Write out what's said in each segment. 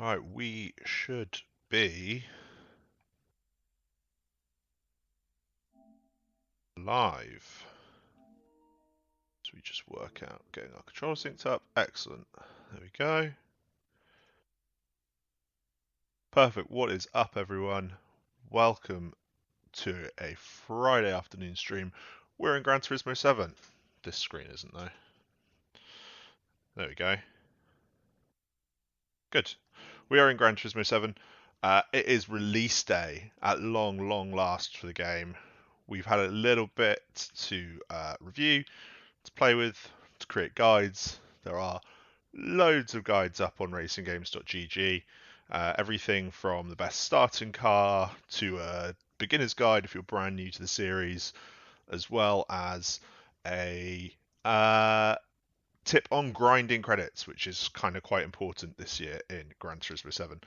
Right, we should be live. So we just work out getting our control synced up. Excellent. There we go. Perfect. What is up, everyone? Welcome to a Friday afternoon stream. We're in Gran Turismo 7. This screen isn't, though. There we go. Good. We are in Gran Turismo 7. It is release day at long last for the game. We've had a little bit to review, to play with, to create guides. There are loads of guides up on racinggames.gg. Everything from the best starting car to a beginner's guide if you're brand new to the series, as well as a tip on grinding credits, which is kind of quite important this year in Gran Turismo 7,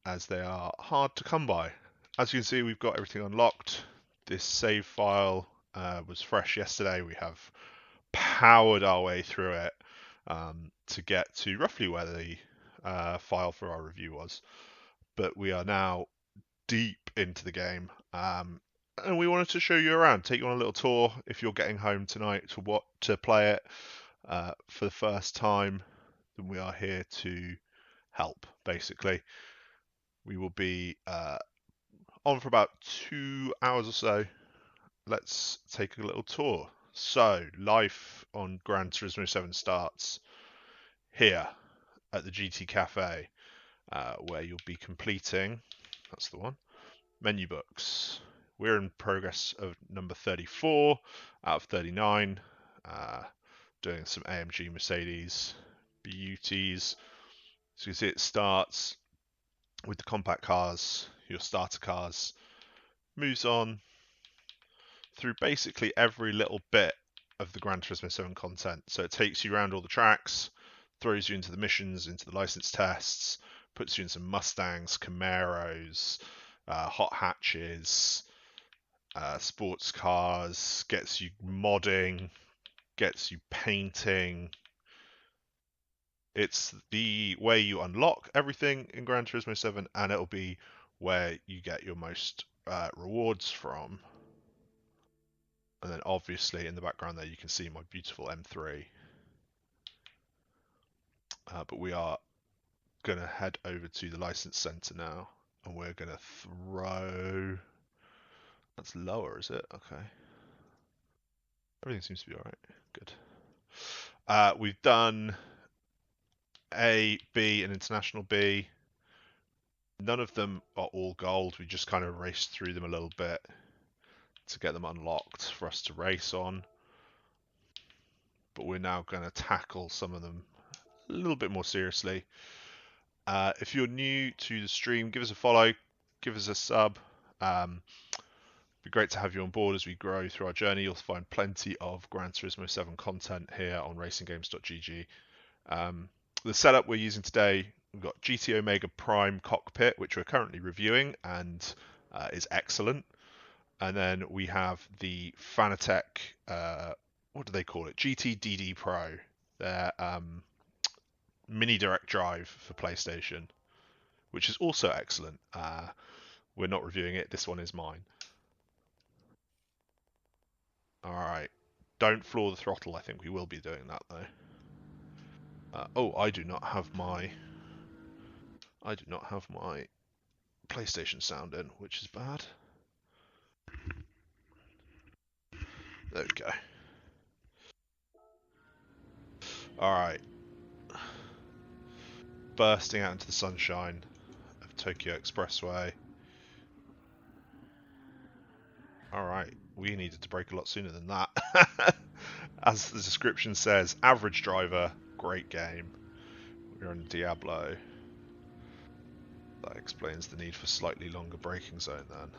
as they are hard to come by. As you can see, we've got everything unlocked. This save file was fresh yesterday. We have powered our way through it to get to roughly where the file for our review was. But we are now deep into the game. And we wanted to show you around, take you on a little tour if you're getting home tonight to play it for the first time. Then we are here to help, basically. We will be on for about 2 hours or so. Let's take a little tour. So, life on Gran Turismo 7 starts here at the GT Cafe, where you'll be completing, that's the one, menu books. We're in progress of number 34 out of 39, doing some AMG Mercedes beauties. So you can see it starts with the compact cars, your starter cars, moves on through basically every little bit of the Gran Turismo 7 content. So it takes you around all the tracks, throws you into the missions, into the license tests, puts you in some Mustangs, Camaros, hot hatches, sports cars, gets you modding, gets you painting. It's the way you unlock everything in Gran Turismo 7, and it'll be where you get your most rewards from. And then obviously in the background there you can see my beautiful M3. But we are going to head over to the license center now, and we're going to throw... That's lower, is it? Okay. Everything seems to be alright. Good. We've done A, B, and International B. None of them are all gold. We just kind of raced through them a little bit to get them unlocked for us to race on. But we're now going to tackle some of them a little bit more seriously. If you're new to the stream, give us a follow, give us a sub. Be great to have you on board as we grow through our journey. You'll find plenty of Gran Turismo 7 content here on racinggames.gg. The setup we're using today, we've got GT Omega Prime Cockpit, which we're currently reviewing and is excellent. And then we have the Fanatec, what do they call it? GT DD Pro, their mini direct drive for PlayStation, which is also excellent. We're not reviewing it. This one is mine. All right. Don't floor the throttle. I think we will be doing that though. Oh, I do not have my PlayStation sound in, which is bad. There we go. All right. Bursting out into the sunshine of Tokyo Expressway. All right. We needed to brake a lot sooner than that. As the description says, average driver, great game. We're on Diablo. That explains the need for slightly longer braking zone then.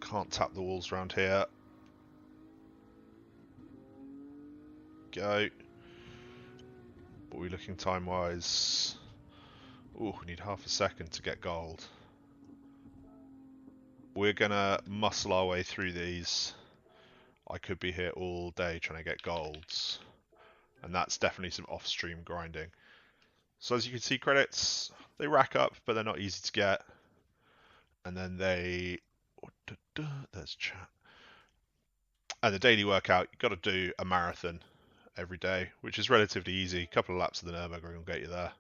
Can't tap the walls around here. Go. What are we looking time-wise? Oh, we need half a second to get gold. We're gonna muscle our way through these. I could be here all day trying to get golds, and that's definitely some off-stream grinding. So as you can see, credits, they rack up, but they're not easy to get. And then there's chat. And the daily workout, you've got to do a marathon every day, which is relatively easy. A couple of laps of the Nürburgring will get you there.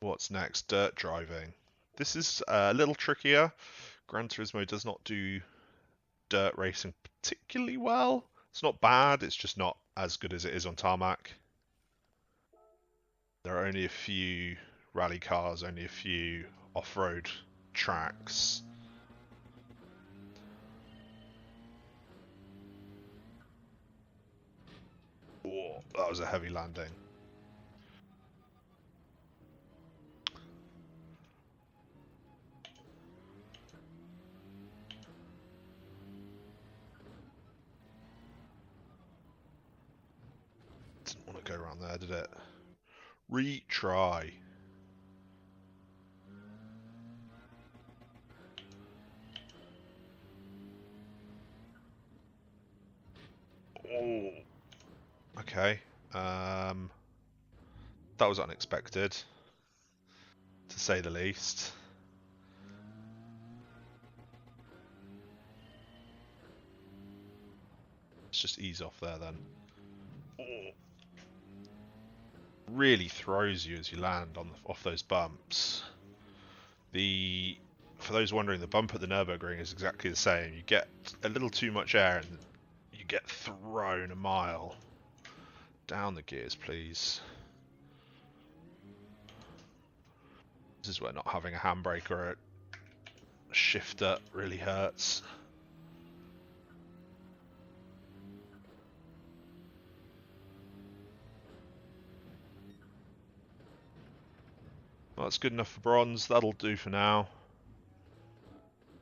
What's next? Dirt driving. This is a little trickier. Gran Turismo does not do dirt racing particularly well. It's not bad, it's just not as good as it is on tarmac. There are only a few rally cars, only a few off-road tracks. Oh, that was a heavy landing. Didn't want to go around there, did it? Retry. Oh. Okay. That was unexpected, to say the least. Let's just ease off there then. Oh. Really throws you as you land off those bumps. For those wondering, the bump at the Nürburgring is exactly the same. You get a little too much air and you get thrown a mile. Down the gears, please. This is where not having a handbrake or a shifter really hurts. Well, that's good enough for bronze. That'll do for now.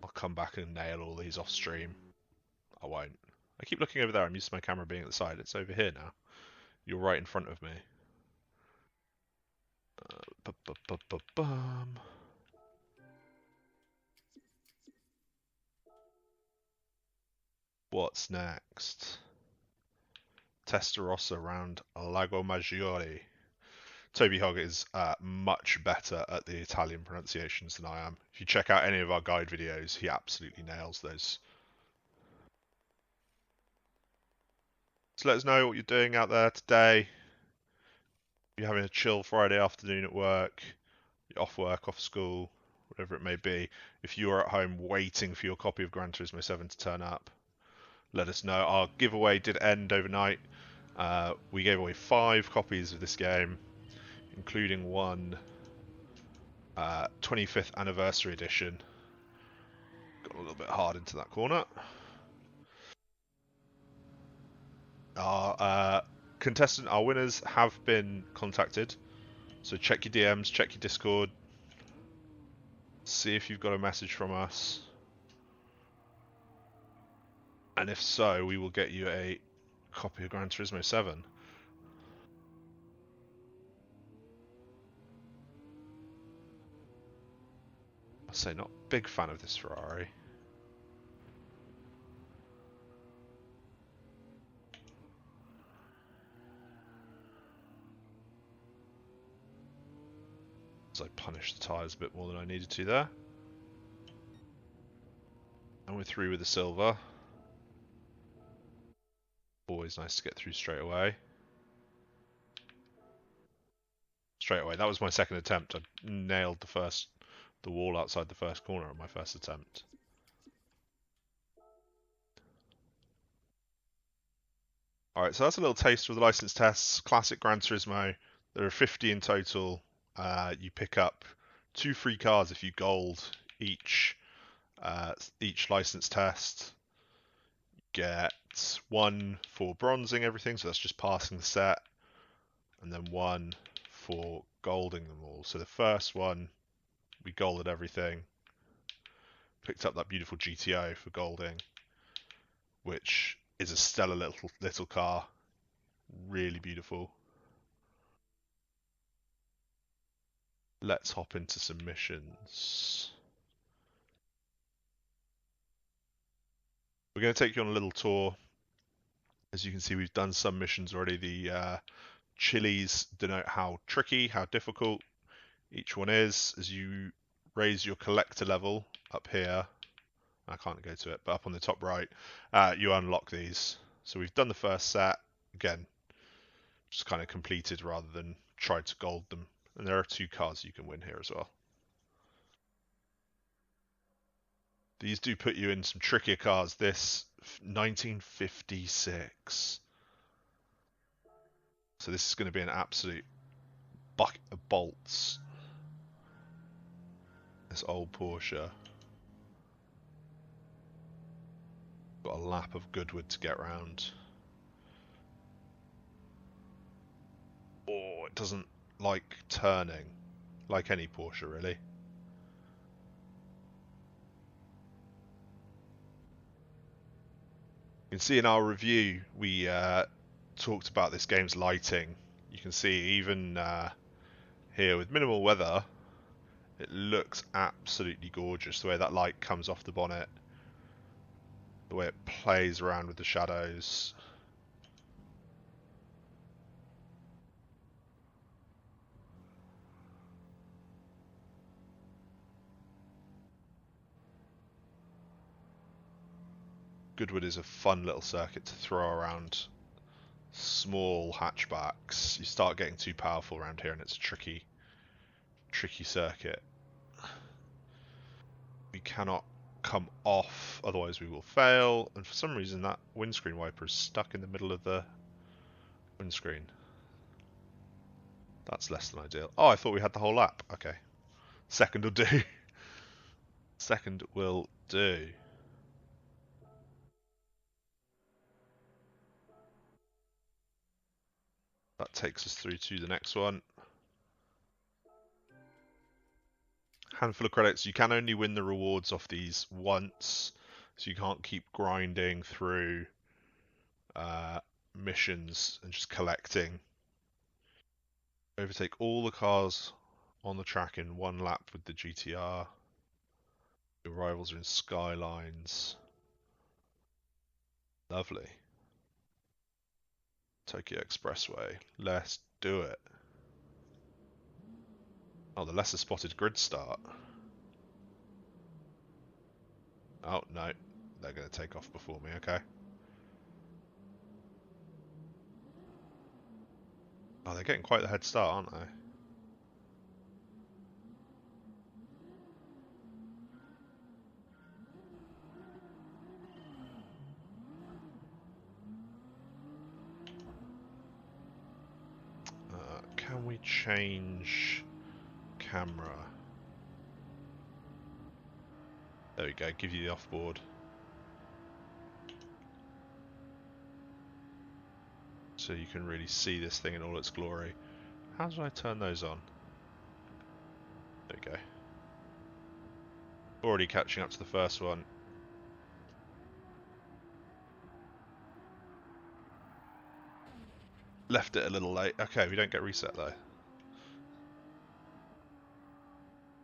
I'll come back and nail all these off stream. I won't. I keep looking over there. I'm used to my camera being at the side. It's over here now. You're right in front of me. What's next? Testarossa around Lago Maggiore. Toby Hogg is much better at the Italian pronunciations than I am. If you check out any of our guide videos, he absolutely nails those. So let us know what you're doing out there today. You're having a chill Friday afternoon at work, you're off work, off school, whatever it may be. If you are at home waiting for your copy of Gran Turismo 7 to turn up, let us know. Our giveaway did end overnight. We gave away 5 copies of this game, including one 25th anniversary edition. Got a little bit hard into that corner. Our our winners have been contacted. So check your DMs, check your Discord, see if you've got a message from us. And if so, we will get you a copy of Gran Turismo 7. I say not big fan of this Ferrari. I punished the tyres a bit more than I needed to there. And we're through with the silver. Always nice to get through straight away. That was my second attempt. I nailed the wall outside the first corner on my first attempt. Alright, so that's a little taste of the license tests. Classic Gran Turismo. There are 50 in total. You pick up 2 free cars if you gold each license test. You get 1 for bronzing everything, so that's just passing the set, and then 1 for golding them all. So the first one, we golded everything, picked up that beautiful GTO for golding, which is a stellar little car, really beautiful. let's hop into some missions. We're going to take you on a little tour. As you can see, we've done some missions already. The chilies denote how tricky, how difficult each one is. As you raise your collector level up here, I can't go to it, but up on the top right, you unlock these. So we've done the first set. Again, just kind of completed rather than tried to gold them. And there are 2 cars you can win here as well. These do put you in some trickier cars. This 1956. So this is going to be an absolute bucket of bolts. This old Porsche. Got a lap of Goodwood to get round. Oh, it doesn't like turning, like any Porsche really. You can see in our review we talked about this game's lighting. You can see even here with minimal weather, it looks absolutely gorgeous. The way that light comes off the bonnet, the way it plays around with the shadows. Goodwood is a fun little circuit to throw around small hatchbacks. You start getting too powerful around here and it's a tricky circuit. We cannot come off, otherwise we will fail. And for some reason that windscreen wiper is stuck in the middle of the windscreen. That's less than ideal. Oh, I thought we had the whole lap. Okay. Second will do. Second will do. That takes us through to the next one. Handful of credits. You can only win the rewards off these once, so you can't keep grinding through missions and just collecting. Overtake all the cars on the track in 1 lap with the GTR. Your rivals are in Skylines. Lovely. Tokyo Expressway. Let's do it. Oh, the lesser spotted grid start. Oh, no. They're going to take off before me, okay. Oh, they're getting quite the head start, aren't they? Can we change camera? There we go, give you the offboard. So you can really see this thing in all its glory. How do I turn those on? There we go. Already catching up to the first one. Left it a little late. Okay, we don't get reset though.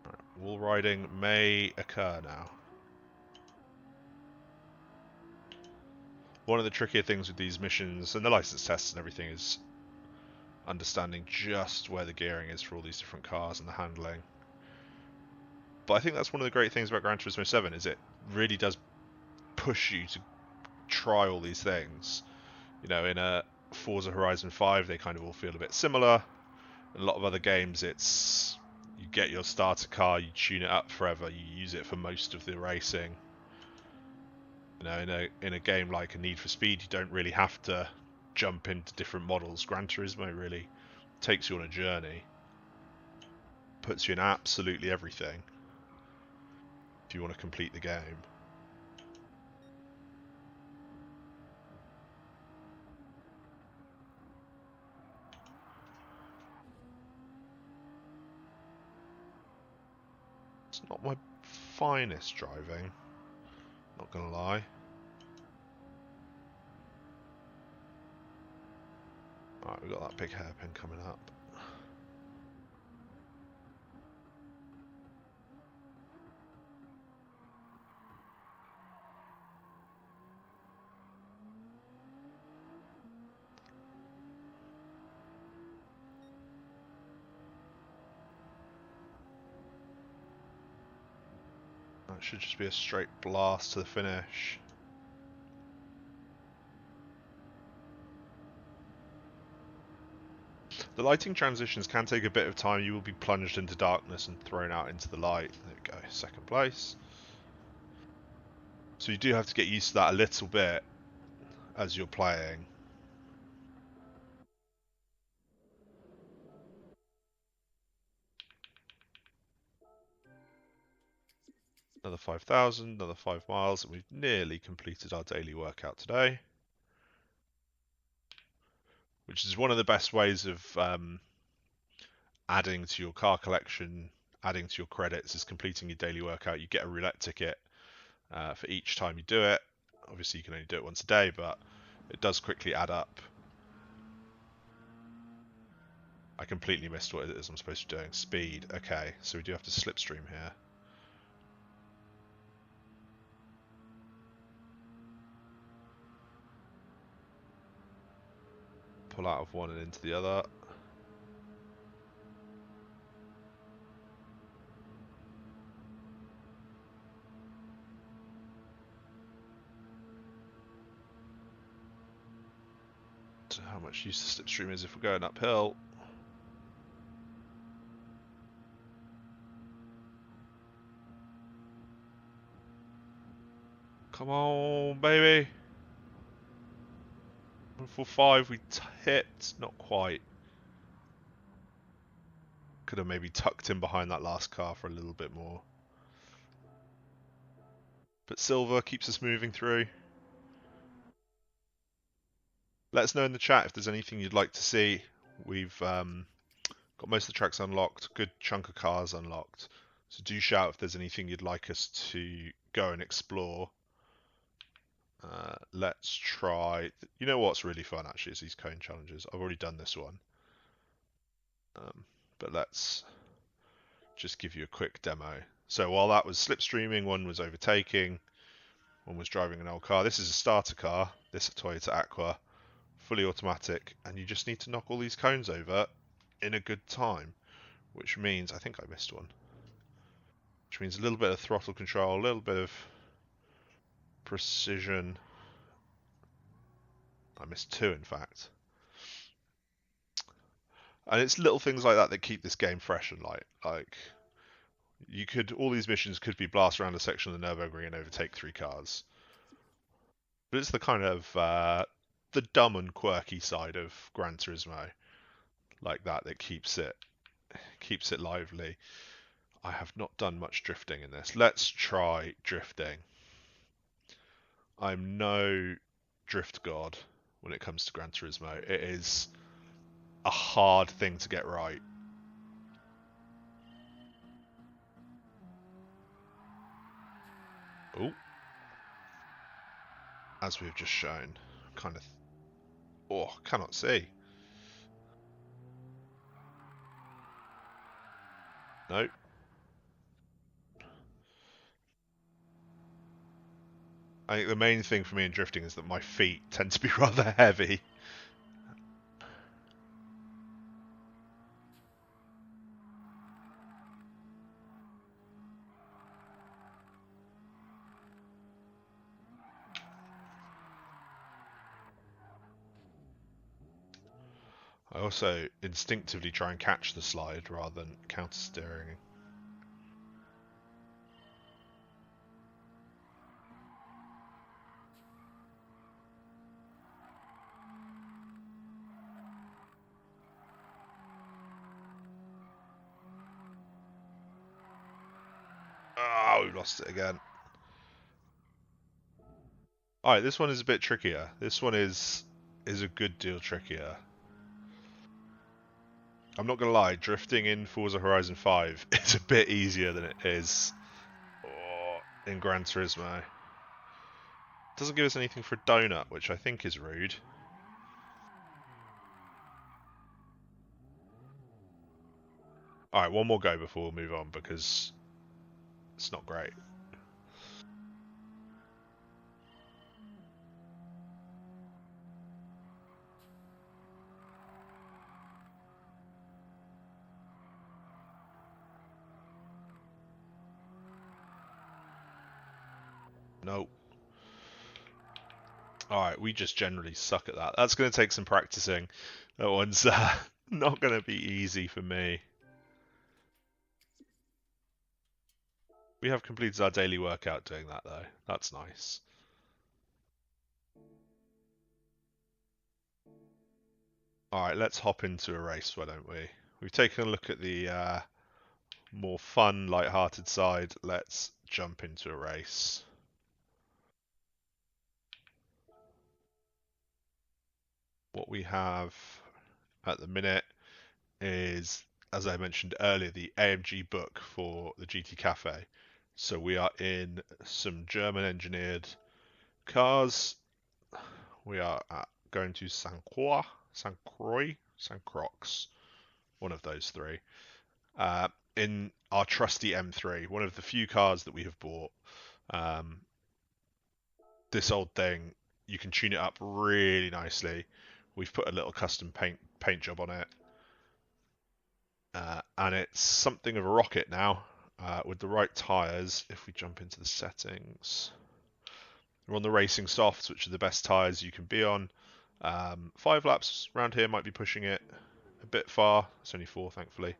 Right, wall riding may occur now. One of the trickier things with these missions and the license tests and everything is understanding just where the gearing is for all these different cars and the handling. But I think that's one of the great things about Gran Turismo 7 is it really does push you to try all these things. You know, in a Forza Horizon 5 they kind of all feel a bit similar. In a lot of other games it's you get your starter car, you tune it up forever, you use it for most of the racing. You know, in a game like a Need for Speed, you don't really have to jump into different models. Gran Turismo really takes you on a journey, puts you in absolutely everything if you want to complete the game. It's not my finest driving, not gonna lie. Alright, we've got that big hairpin coming up. should just be a straight blast to the finish. The lighting transitions can take a bit of time. You will be plunged into darkness and thrown out into the light. There we go, second place. So you do have to get used to that a little bit as you're playing. Another 5,000, another 5 miles, and we've nearly completed our daily workout today. Which is one of the best ways of adding to your car collection, adding to your credits, is completing your daily workout. You get a roulette ticket for each time you do it. Obviously, you can only do it once a day, but it does quickly add up. I completely missed what it is I'm supposed to be doing. Speed. Okay, so we do have to slipstream here. Pull out of one and into the other. Don't know how much use the slipstream is if we're going uphill. Come on, baby. 145, we hit. Not quite. Could have maybe tucked in behind that last car for a little bit more. But silver keeps us moving through. Let us know in the chat if there's anything you'd like to see. We've got most of the tracks unlocked, good chunk of cars unlocked. So do shout if there's anything you'd like us to go and explore. Let's try... You know what's really fun actually is these cone challenges. I've already done this one. But let's just give you a quick demo. So while that was slipstreaming, one was overtaking, one was driving an old car. This is a starter car. This is a Toyota Aqua, fully automatic, and you just need to knock all these cones over in a good time, which means, I think I missed one, which means a little bit of throttle control, a little bit of precision. I missed two, in fact. And it's little things like that that keep this game fresh and light. Like, you could, all these missions could be blast around a section of the Nürburgring and overtake 3 cars. But it's the kind of the dumb and quirky side of Gran Turismo, like that keeps it lively. I have not done much drifting in this. Let's try drifting. I'm no drift god when it comes to Gran Turismo. It is a hard thing to get right. Oh, as we've just shown, kind of. Oh, cannot see. Nope. I think the main thing for me in drifting is that my feet tend to be rather heavy. I also instinctively try and catch the slide rather than counter steering. Oh, we lost it again. Alright, this one is a bit trickier. This one is a good deal trickier. I'm not gonna lie, drifting in Forza Horizon 5 is a bit easier than it is in Gran Turismo. Doesn't give us anything for a donut, which I think is rude. Alright, one more go before we'll move on, because it's not great. Nope. Alright, we just generally suck at that. That's going to take some practicing. That one's not going to be easy for me. We have completed our daily workout doing that, though. That's nice. Alright, let's hop into a race, why don't we? We've taken a look at the more fun, light-hearted side. Let's jump into a race. What we have at the minute is, as I mentioned earlier, the AMG book for the GT Cafe. So we are in some German-engineered cars. We are going to Saint Croix, one of those three. In our trusty M3, one of the few cars that we have bought. This old thing, you can tune it up really nicely. We've put a little custom paint job on it. And it's something of a rocket now. With the right tyres, if we jump into the settings, we're on the racing softs, which are the best tyres you can be on. 5 laps around here might be pushing it a bit far. It's only 4, thankfully.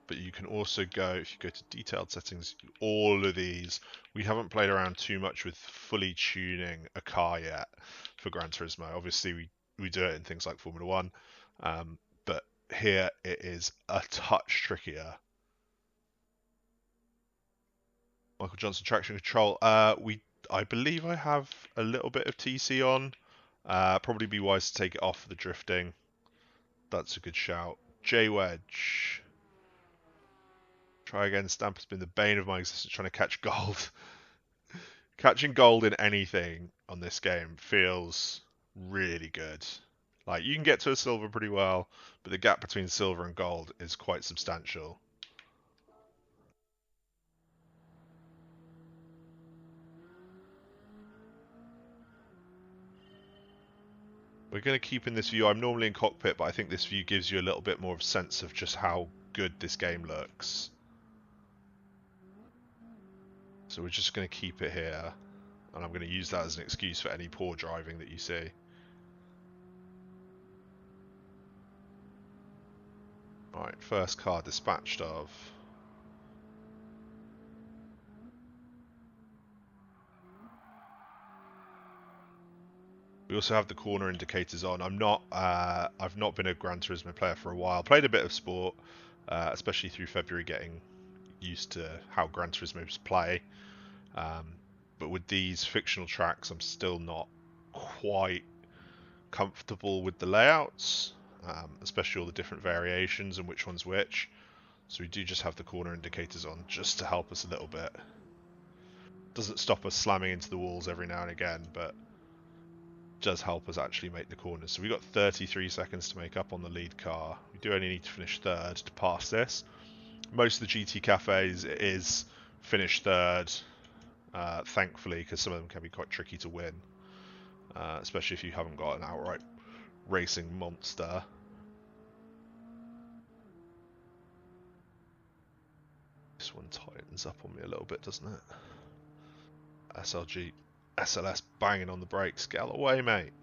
But you can also go, if you go to detailed settings, all of these. We haven't played around too much with fully tuning a car yet for Gran Turismo. Obviously, we do it in things like Formula 1. But here it is a touch trickier. Michael Johnson traction control. I believe I have a little bit of TC on. Probably be wise to take it off for the drifting. That's a good shout. J Wedge. Try again. Stamp has been the bane of my existence trying to catch gold. Catching gold in anything on this game feels really good. Like, you can get to a silver pretty well, but the gap between silver and gold is quite substantial. We're going to keep in this view. I'm normally in cockpit, but I think this view gives you a little bit more of a sense of just how good this game looks. So we're just going to keep it here, and I'm going to use that as an excuse for any poor driving that you see. Alright, first car dispatched of. We also have the corner indicators on. I've not been a Gran Turismo player for a while. Played a bit of sport, especially through February, getting used to how Gran Turismo's play. But with these fictional tracks, I'm still not quite comfortable with the layouts, especially all the different variations and which one's which. So we do just have the corner indicators on just to help us a little bit. Doesn't stop us slamming into the walls every now and again, but does help us actually make the corners. So we've got 33 seconds to make up on the lead car. We do only need to finish third to pass this. Most of the GT cafes is finish third, thankfully, because some of them can be quite tricky to win, especially if you haven't got an outright racing monster. This one tightens up on me a little bit, doesn't it? SLS banging on the brakes. Get out of the way, mate.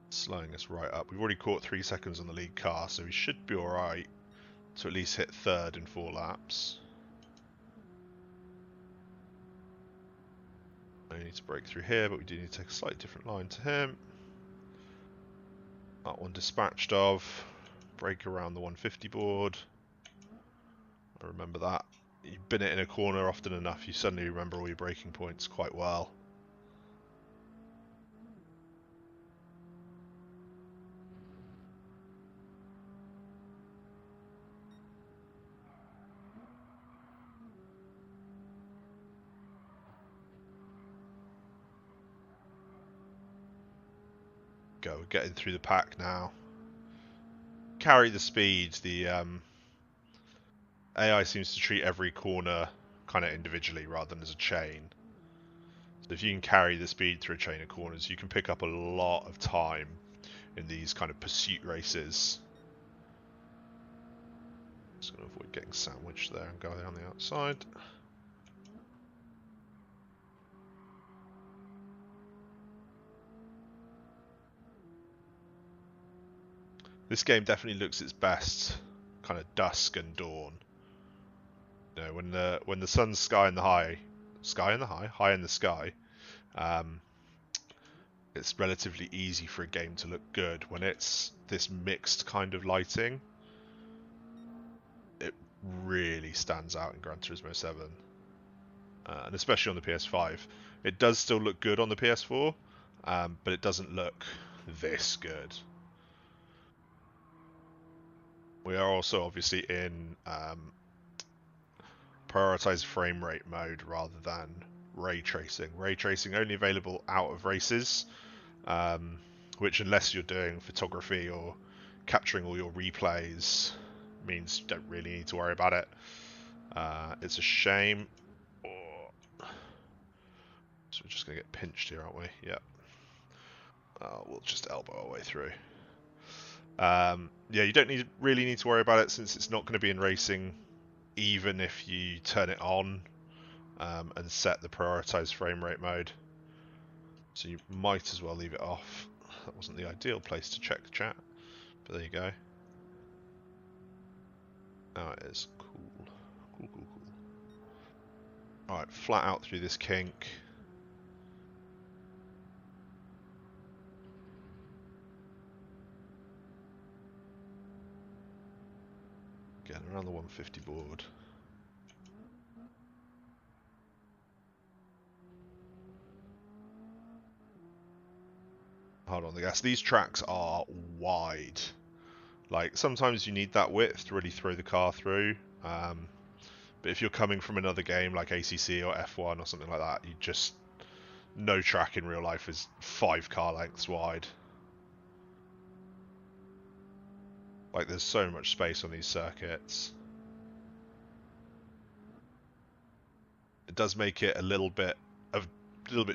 Slowing us right up. We've already caught 3 seconds on the lead car, so we should be alright to at least hit third in 4 laps. I need to break through here, but we do need to take a slightly different line to him. That one dispatched of. Brake around the 150 board. I remember that. You've been it in a corner often enough, you suddenly remember all your braking points quite well. Go, we're getting through the pack now. Carry the speed. The AI seems to treat every corner kind of individually rather than as a chain. So if you can carry the speed through a chain of corners, you can pick up a lot of time in these kind of pursuit races. Just going to avoid getting sandwiched there and go on the outside. This game definitely looks its best kind of dusk and dawn. You know, when the sun's high in the sky, it's relatively easy for a game to look good. When it's this mixed kind of lighting, it really stands out in Gran Turismo 7, and especially on the PS5. It does still look good on the PS4, but it doesn't look this good. We are also obviously in prioritized frame rate mode rather than ray tracing. Ray tracing only available out of races, which unless you're doing photography or capturing all your replays means you don't really need to worry about it. It's a shame. So we're just going to get pinched here, aren't we? Yep. We'll just elbow our way through. Yeah, you don't really need to worry about it since it's not going to be in racing, even if you turn it on and set the prioritized frame rate mode. So you might as well leave it off. That wasn't the ideal place to check the chat, but there you go. Oh, it is. Cool. Cool, cool, cool. Alright, flat out through this kink. Getting around the 150 board. Hard on the gas. These tracks are wide. Like, sometimes you need that width to really throw the car through. But if you're coming from another game like ACC or F1 or something like that, you just... No track in real life is 5 car lengths wide. Like, there's so much space on these circuits. It does make it a little bit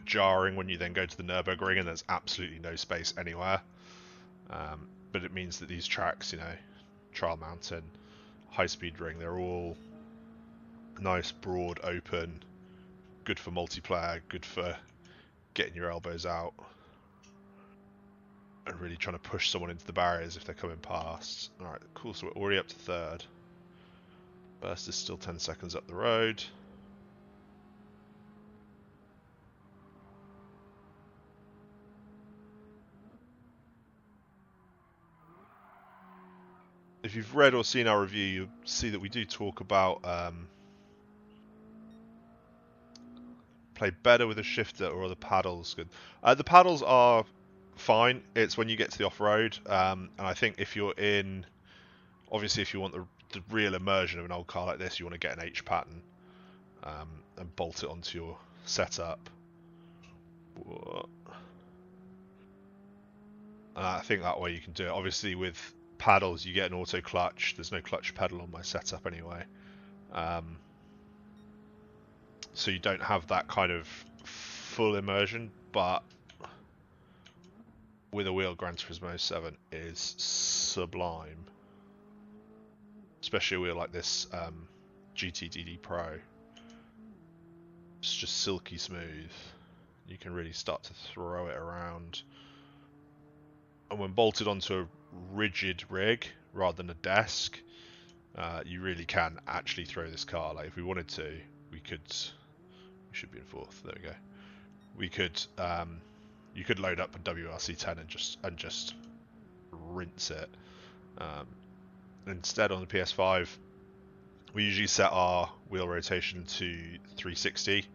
jarring when you then go to the Nürburgring and there's absolutely no space anywhere. But it means that these tracks, you know, Trial Mountain, High Speed Ring, they're all nice, broad, open, good for multiplayer, good for getting your elbows out and really trying to push someone into the barriers if they're coming past. Alright, cool, so we're already up to third. Burst is still 10 seconds up the road. If you've read or seen our review, you'll see that we do talk about play better with a shifter or are the paddles good. The paddles are fine. It's when you get to the off-road, and I think if you're in, obviously if you want the real immersion of an old car like this, you want to get an H pattern and bolt it onto your setup. I think that way you can do it. Obviously with paddles you get an auto clutch. There's no clutch pedal on my setup anyway, so you don't have that kind of full immersion, but with a wheel, Gran Turismo 7 is sublime, especially a wheel like this GTDD Pro. It's just silky smooth. You can really start to throw it around, and when bolted onto a rigid rig rather than a desk, you really can actually throw this car. Like if we wanted to, we could. We should be in fourth. There we go. We could. You could load up a WRC10 and just rinse it. Instead, on the PS5, we usually set our wheel rotation to 360,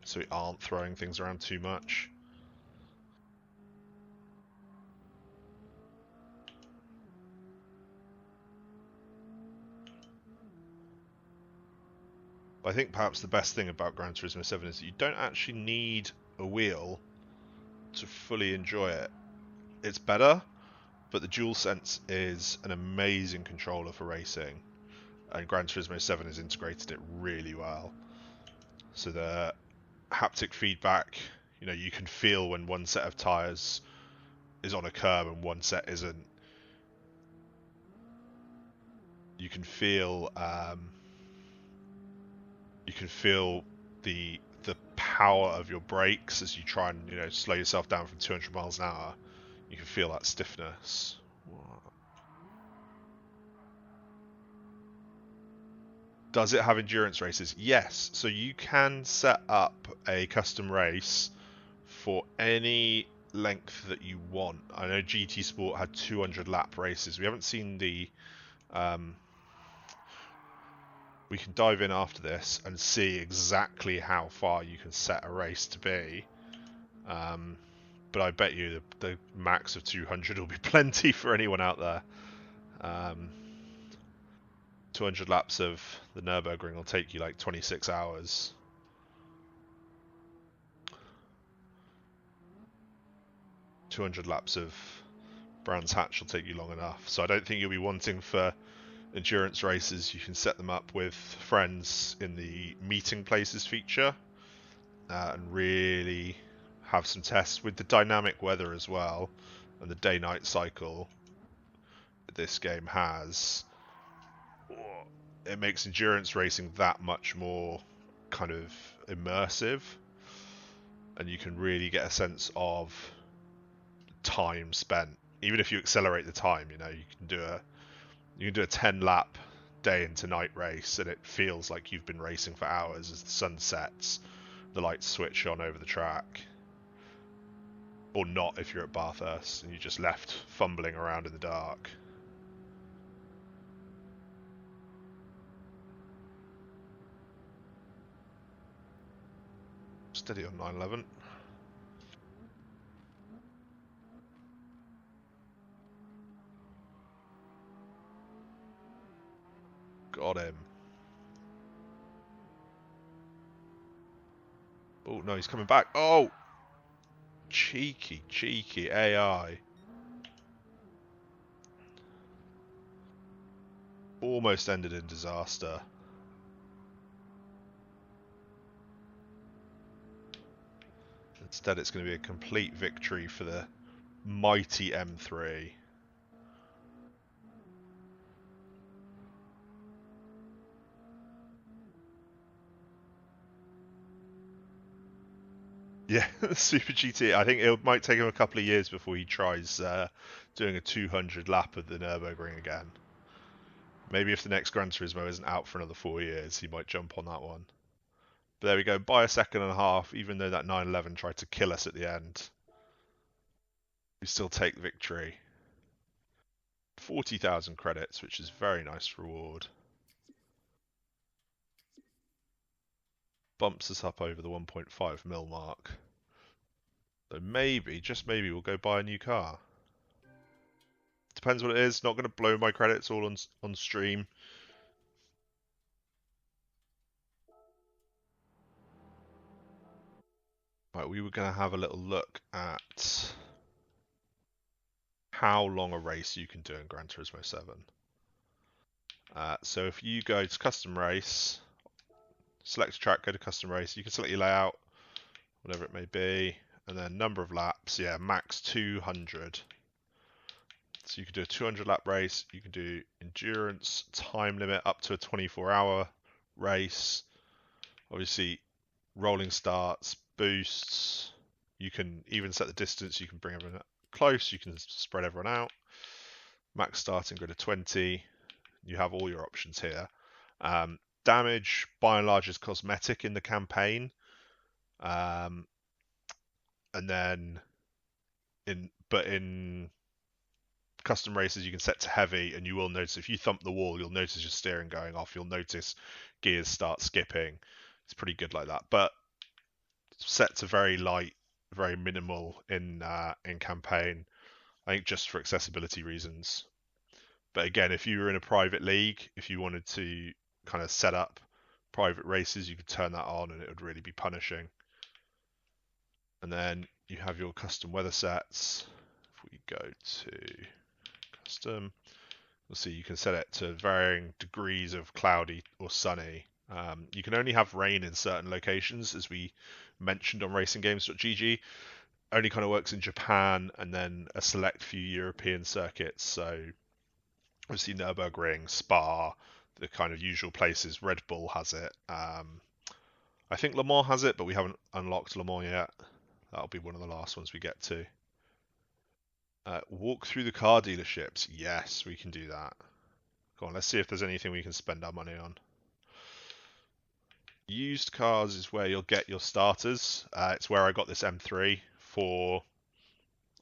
so we aren't throwing things around too much. I think perhaps the best thing about Gran Turismo 7 is that you don't actually need a wheel to fully enjoy it. It's better, but the DualSense is an amazing controller for racing, and Gran Turismo 7 has integrated it really well. So the haptic feedback, you know, you can feel when one set of tyres is on a curb and one set isn't. you can feel the power of your brakes as you try and slow yourself down from 200 miles an hour. You can feel that stiffness. Does it have endurance races? Yes. So you can set up a custom race for any length that you want. I know GT Sport had 200 lap races. We haven't seen the we can dive in after this and see exactly how far you can set a race to be. But I bet you the max of 200 will be plenty for anyone out there. 200 laps of the Nürburgring will take you like 26 hours. "200 laps of Brands Hatch will take you long enough." So I don't think you'll be wanting for endurance races. You can set them up with friends in the meeting places feature and really have some tests with the dynamic weather as well, and the day-night cycle this game has. It makes endurance racing that much more kind of immersive, and you can really get a sense of time spent. Even if you accelerate the time, you can do a 10 lap day into night race, and it feels like you've been racing for hours as the sun sets, the lights switch on over the track. Or not if you're at Bathurst and you're just left fumbling around in the dark. Steady on 911. Got him. Oh no, he's coming back. Oh! Cheeky, cheeky AI. Almost ended in disaster. Instead, it's going to be a complete victory for the mighty M3. Yeah, Super GT. I think it might take him a couple of years before he tries doing a 200 lap of the Nürburgring again. Maybe if the next Gran Turismo isn't out for another 4 years, he might jump on that one. But there we go, by a second and a half, even though that 911 tried to kill us at the end. We still take victory. 40,000 credits, which is very nice reward. Bumps us up over the 1.5 mil mark. So maybe, just maybe, we'll go buy a new car. Depends what it is. Not going to blow my credits all on stream. Right, we were going to have a little look at how long a race you can do in Gran Turismo 7. So if you go to custom race, select a track, go to custom race, you can select your layout, whatever it may be, and then number of laps, yeah, max 200. So you can do a 200 lap race, you can do endurance, time limit up to a 24-hour race, obviously rolling starts, boosts, you can even set the distance, you can bring everyone close, you can spread everyone out, max starting grid of 20, you have all your options here. Damage, by and large, is cosmetic in the campaign, and then in custom races you can set to heavy, and you will notice if you thump the wall, you'll notice your steering going off, you'll notice gears start skipping. It's pretty good like that, but set to very light, very minimal in campaign, I think just for accessibility reasons. But again, if you were in a private league, if you wanted to kind of set up private races, you could turn that on and it would really be punishing. And then you have your custom weather sets. If we go to custom, you'll see you can set it to varying degrees of cloudy or sunny. You can only have rain in certain locations, as we mentioned on racinggames.gg. Only kind of works in Japan and then a select few European circuits. So Obviously, Nürburgring, Spa, the kind of usual places. Red Bull has it. I think Le Mans has it, but we haven't unlocked Le Mans yet. That'll be one of the last ones we get to. Walk through the car dealerships. Yes, we can do that. Go on, let's see if there's anything we can spend our money on. Used cars is where you'll get your starters. It's where I got this M3 for,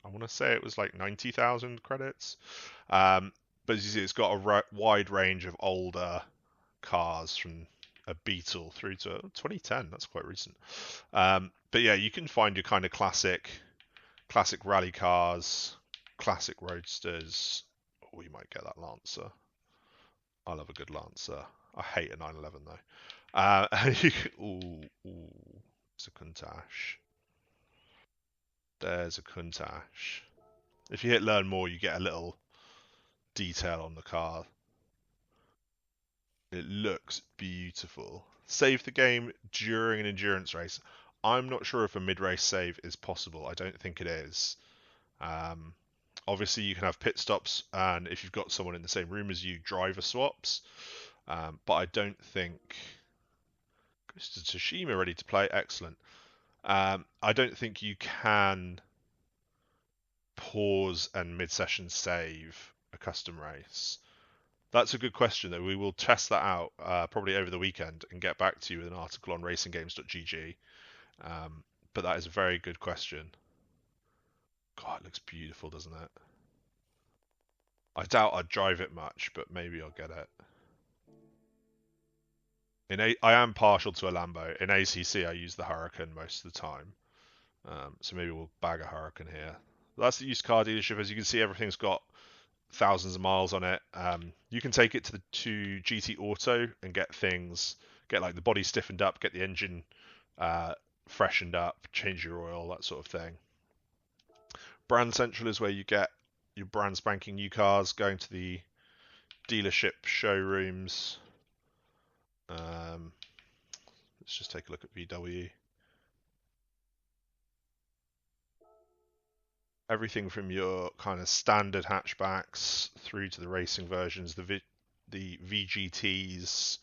I want to say it was like 90,000 credits. But as you see, it's got a wide range of older cars from a Beetle through to 2010. That's quite recent. But yeah, you can find your kind of classic rally cars, classic roadsters. Oh, you might get that Lancer. I love a good Lancer. I hate a 911 though. There's a Countach. There's a Countach. If you hit learn more, you get a little detail on the car. It looks beautiful. Save the game during an endurance race. I'm not sure if a mid-race save is possible. I don't think it is. Obviously, you can have pit stops, and if you've got someone in the same room as you, driver swaps. But I don't think... Mr. Tsushima ready to play. Excellent. I don't think you can pause and mid-session save a custom race. That's a good question, though. We will test that out probably over the weekend and get back to you with an article on racinggames.gg. But that is a very good question. God, it looks beautiful, doesn't it? I doubt I'd drive it much, but maybe I'll get it. I am partial to a Lambo. In ACC, I use the Huracan most of the time. So maybe we'll bag a Huracan here. That's the used car dealership. As you can see, everything's got thousands of miles on it. You can take it to GT Auto and get like the body stiffened up, get the engine freshened up, change your oil, that sort of thing. Brand Central is where you get your brand spanking new cars, going to the dealership showrooms. Let's just take a look at VW. Everything from your kind of standard hatchbacks through to the racing versions, the VGTs.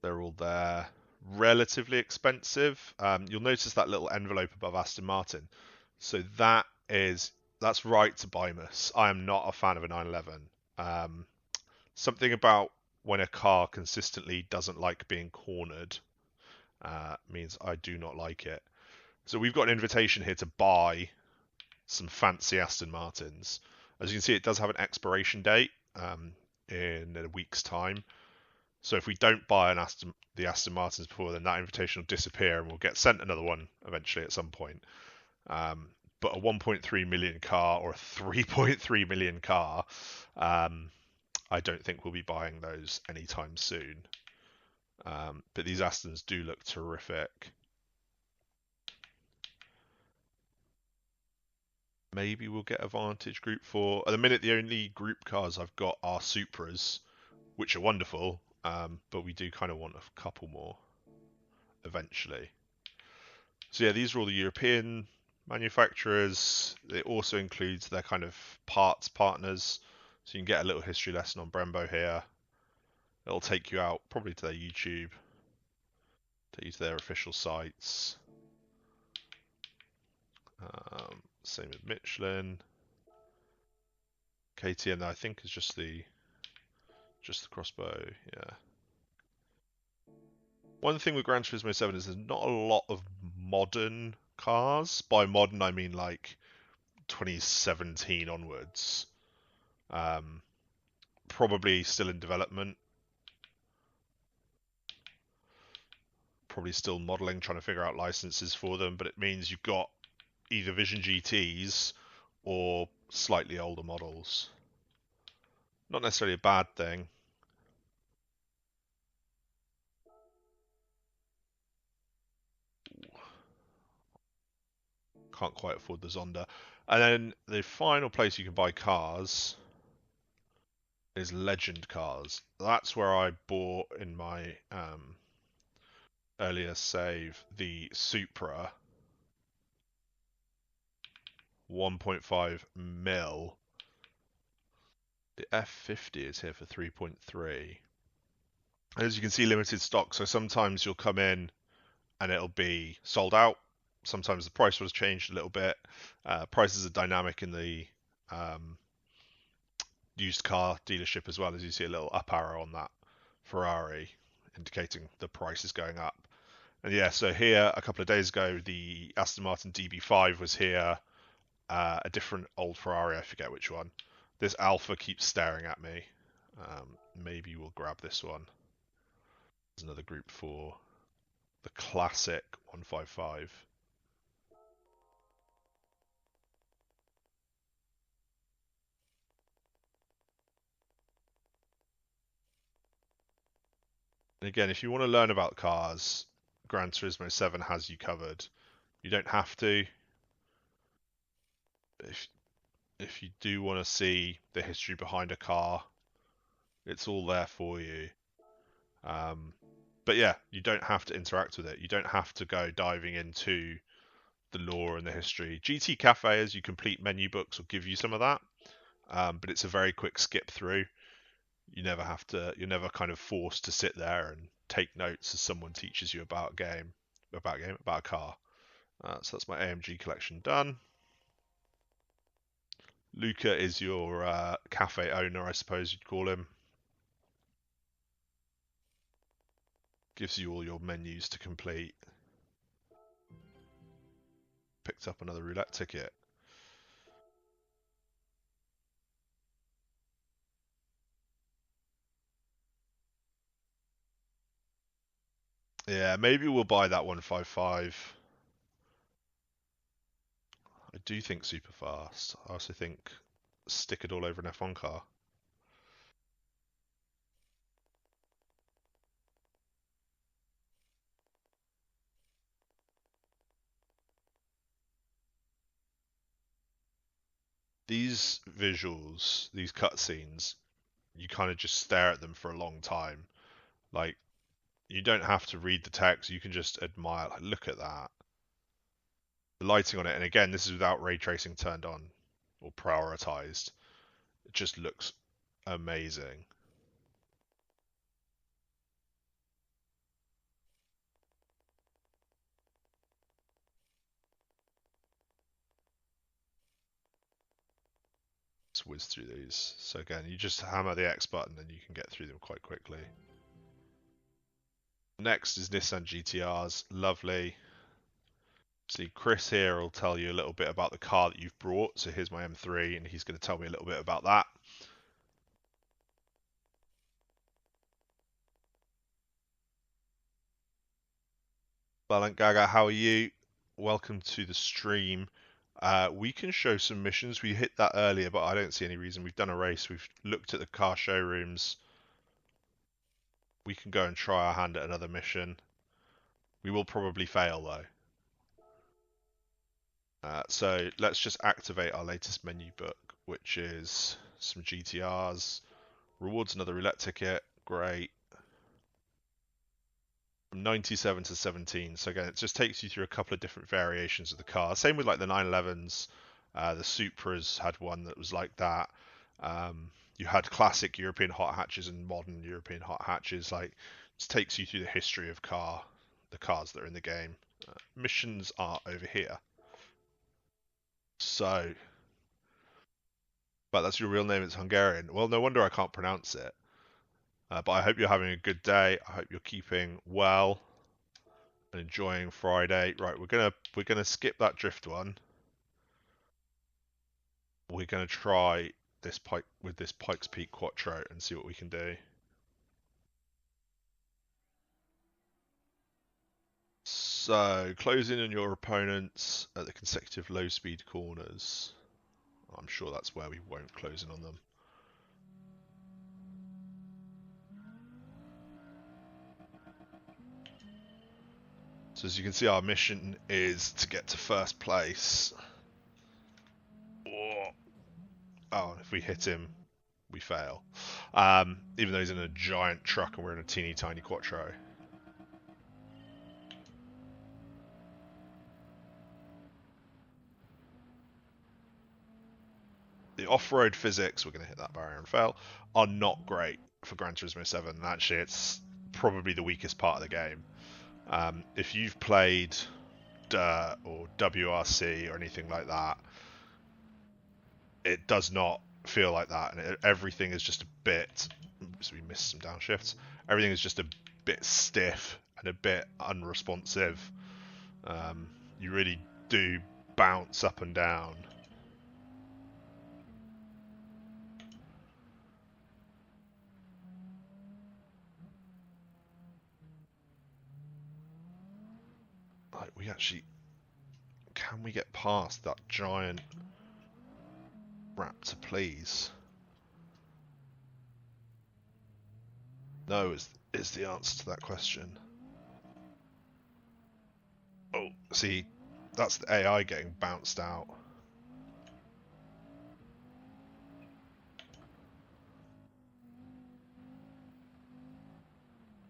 They're all there. Relatively expensive. You'll notice that little envelope above Aston Martin. So that's right to Bymus. I am not a fan of a 911. Something about when a car consistently doesn't like being cornered means I do not like it. So we've got an invitation here to buy some fancy Aston Martins. As you can see, it does have an expiration date in a week's time. So if we don't buy the Aston Martins before, then that invitation will disappear and we'll get sent another one eventually at some point. But a 1.3 million car or a 3.3 million car, I don't think we'll be buying those anytime soon. But these Astons do look terrific. Maybe we'll get a Vantage Group 4. At the minute, the only group cars I've got are Supras, which are wonderful, but we do kind of want a couple more eventually. So yeah, these are all the European manufacturers. It also includes their kind of parts partners. So you can get a little history lesson on Brembo here. It'll take you out probably to their YouTube, take you to their official sites. Same with Michelin. KTM, I think, is just the crossbow. Yeah. One thing with Gran Turismo 7 is there's not a lot of modern cars. By modern, I mean like 2017 onwards. Probably still in development. Probably still modeling, trying to figure out licenses for them, but it means you've got either Vision GTs or slightly older models. Not necessarily a bad thing. Can't quite afford the Zonda. And then the final place you can buy cars is Legend Cars. That's where I bought in my earlier save the Supra. 1.5 mil. The F50 is here for 3.3. As you can see, limited stock. So sometimes you'll come in and it'll be sold out. Sometimes the price was changed a little bit. Prices are dynamic in the used car dealership as well, as you see a little up arrow on that Ferrari indicating the price is going up. And yeah, so here a couple of days ago, the Aston Martin DB5 was here. A different old Ferrari, I forget which one. This Alpha keeps staring at me. Maybe we'll grab this one. There's another group for the classic 155. And again, if you want to learn about cars, Gran Turismo 7 has you covered. You don't have to. If you do want to see the history behind a car, it's all there for you. But yeah, you don't have to interact with it. You don't have to go diving into the lore and the history. GT Cafe, as you complete menu books, will give you some of that, but it's a very quick skip through. You never have to. You're never kind of forced to sit there and take notes as someone teaches you about a car. So that's my AMG collection done. Luca is your cafe owner, I suppose you'd call him. Gives you all your menus to complete. Picked up another roulette ticket. Yeah, maybe we'll buy that 155. I do think super fast. I also think stick it all over an F1 car. These visuals, these cutscenes, you kind of just stare at them for a long time. Like, you don't have to read the text, you can just admire, like, look at that. The lighting on it, and again, this is without ray tracing turned on or prioritized. It just looks amazing. Let's whiz through these. So again, you just hammer the X button and you can get through them quite quickly. Next is Nissan GTRs. Lovely. See, Chris here will tell you a little bit about the car that you've brought. So here's my M3, and he's going to tell me a little bit about that. Balant Gaga, how are you? Welcome to the stream. We can show some missions. We hit that earlier, but I don't see any reason. We've done a race. We've looked at the car showrooms. We can go and try our hand at another mission. We will probably fail, though. So let's just activate our latest menu book, which is some GTRs. Rewards another roulette ticket. Great. From 97 to 17. So again, it just takes you through a couple of different variations of the car. Same with like the 911s. The Supras had one that was like that. You had classic European hot hatches and modern European hot hatches. Like, it takes you through the history of the cars that are in the game. Missions are over here. So, but that's your real name. It's Hungarian. Well, no wonder I can't pronounce it. But I hope you're having a good day. I hope you're keeping well and enjoying Friday. Right, we're gonna skip that drift one. We're gonna try this Pikes Peak Quattro and see what we can do. So, close in on your opponents at the consecutive low-speed corners. I'm sure that's where we won't close in on them. So as you can see, our mission is to get to first place. Oh, if we hit him, we fail. Even though he's in a giant truck and we're in a teeny tiny Quattro. the off-road physics, we're going to hit that barrier and fail, are not great for Gran Turismo 7. And actually, it's probably the weakest part of the game. If you've played Dirt or WRC or anything like that, it does not feel like that, and everything is just a bit. So we missed some downshifts. Everything is just a bit stiff and a bit unresponsive. You really do bounce up and down. Like, we actually, can we get past that giant raptor, please? No is the answer to that question. Oh, see, that's the AI getting bounced out.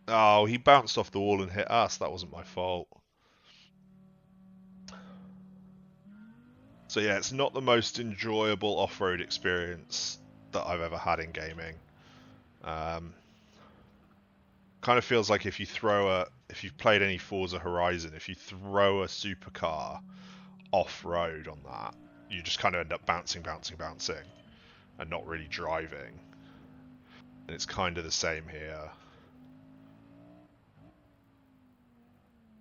Oh, he bounced off the wall and hit us. That wasn't my fault. So yeah, it's not the most enjoyable off-road experience that I've ever had in gaming. Kind of feels like if you've played any Forza Horizon, if you throw a supercar off-road on that, you just kind of end up bouncing, and not really driving. And it's kind of the same here.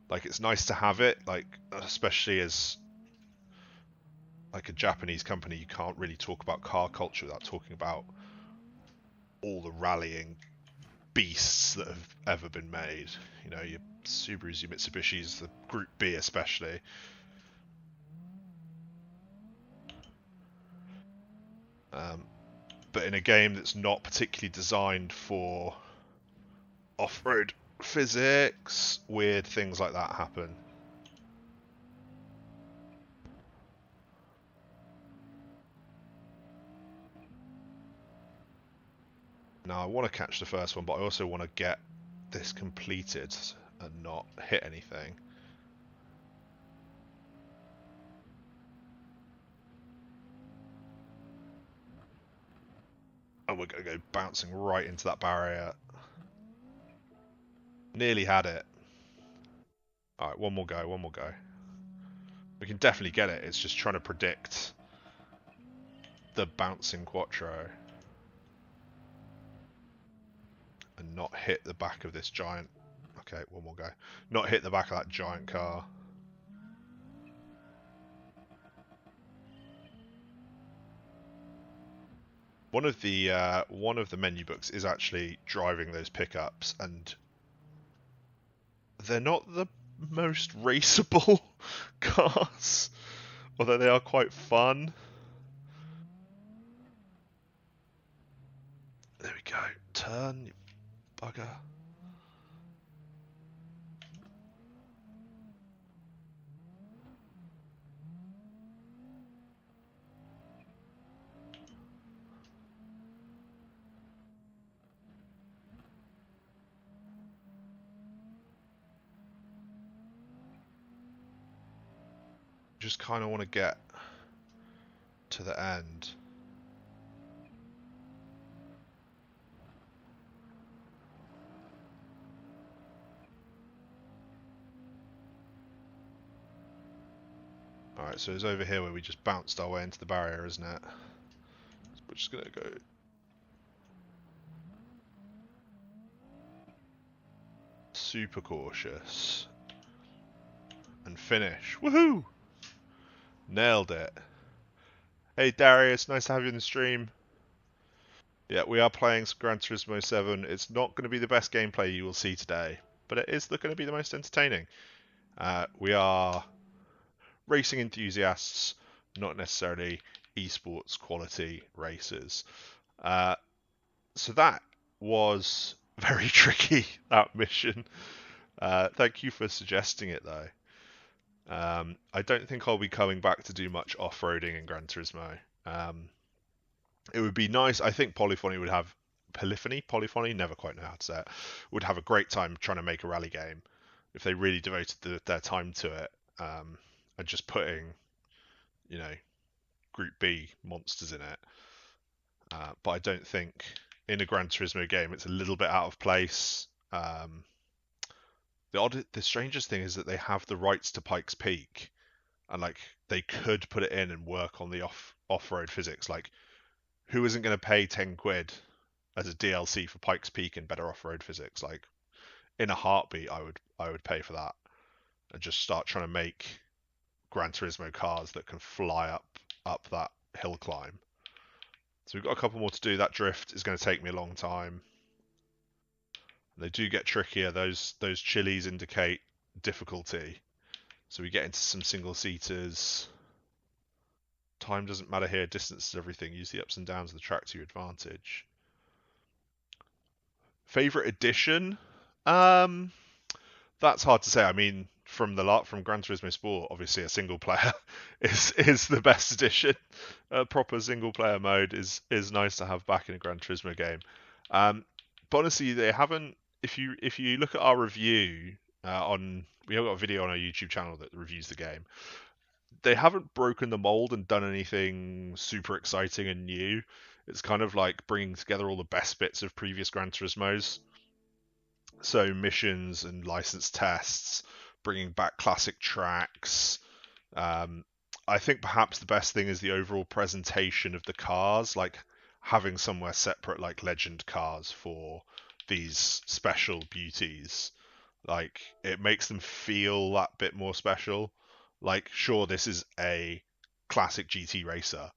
Like, it's nice to have it, like, especially as like a Japanese company, you can't really talk about car culture without talking about all the rallying beasts that have ever been made. You know, your Subarus, your Mitsubishis, the Group B especially. But in a game that's not particularly designed for off-road physics, weird things like that happen. Now, I want to catch the first one, but I also want to get this completed and not hit anything. And we're going to go bouncing right into that barrier. Nearly had it. Alright, one more go. We can definitely get it. It's just trying to predict the bouncing Quattro and not hit the back of this giant. Okay, one more go. Not hit the back of that giant car. One of the menu books is actually driving those pickups, and they're not the most raceable cars, although they are quite fun. There we go. Turn, you bugger. Just kind of want to get to the end. Alright, so it's over here where we just bounced our way into the barrier, isn't it? So we're just going to go... super cautious. And finish. Woohoo! Nailed it. Hey Darius, nice to have you in the stream. Yeah, we are playing Gran Turismo 7. It's not going to be the best gameplay you will see today, but it is going to be the most entertaining. We are racing enthusiasts, not necessarily esports quality racers. So that was very tricky, that mission. Thank you for suggesting it, though. I don't think I'll be coming back to do much off-roading in Gran Turismo. It would be nice. I think Polyphony, never quite know how to say it, would have a great time trying to make a rally game if they really devoted their time to it, and just putting, you know, Group B monsters in it. But I don't think in a Gran Turismo game it's a little bit out of place. The strangest thing is that they have the rights to Pikes Peak, and like they could put it in and work on the off-road physics. Like, who isn't going to pay 10 quid as a DLC for Pikes Peak and better off-road physics? Like, in a heartbeat, I would pay for that and just start trying to make Gran Turismo cars that can fly up that hill climb. So we've got a couple more to do. That drift is going to take me a long time. They do get trickier. Those chilies indicate difficulty. So we get into some single seaters. Time doesn't matter here. Distance is everything. Use the ups and downs of the track to your advantage. Favorite edition? That's hard to say. I mean, from Gran Turismo Sport, obviously a single player is the best edition. A proper single player mode is nice to have back in a Gran Turismo game. But honestly, they haven't. If you look at our review we have got a video on our YouTube channel that reviews the game. They haven't broken the mold and done anything super exciting and new. It's kind of like bringing together all the best bits of previous Gran Turismos. So missions and license tests, bringing back classic tracks. I think perhaps the best thing is the overall presentation of the cars, like having somewhere separate like legend cars for these special beauties. Like, it makes them feel that bit more special. Like, sure, this is a classic GT racer,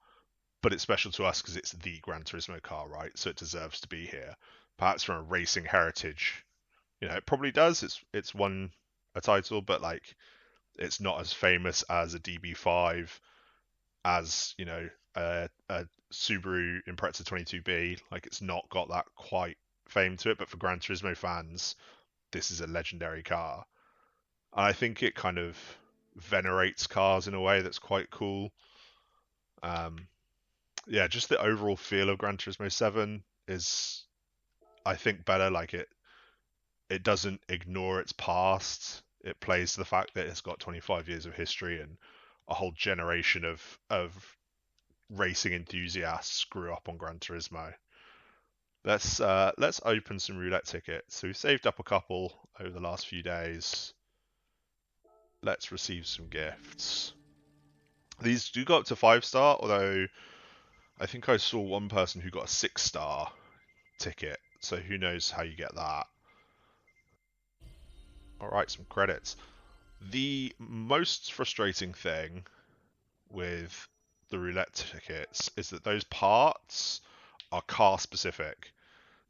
but it's special to us because it's the Gran Turismo car, right? So it deserves to be here. Perhaps from a racing heritage, it probably does. It's won a title, but like, it's not as famous as a DB5, as a Subaru Impreza 22B. Like, it's not got that quite fame to it. But for Gran Turismo fans, this is a legendary car, and I think it kind of venerates cars in a way that's quite cool. Yeah, just the overall feel of Gran Turismo 7 is, I think, better. Like, it doesn't ignore its past. It plays to the fact that it's got 25 years of history and a whole generation of racing enthusiasts grew up on Gran Turismo. Let's open some roulette tickets. So we've saved up a couple over the last few days. Let's receive some gifts. These do go up to 5-star, although I think I saw one person who got a 6-star ticket, so who knows how you get that. Alright, some credits. The most frustrating thing with the roulette tickets is that those parts are car specific.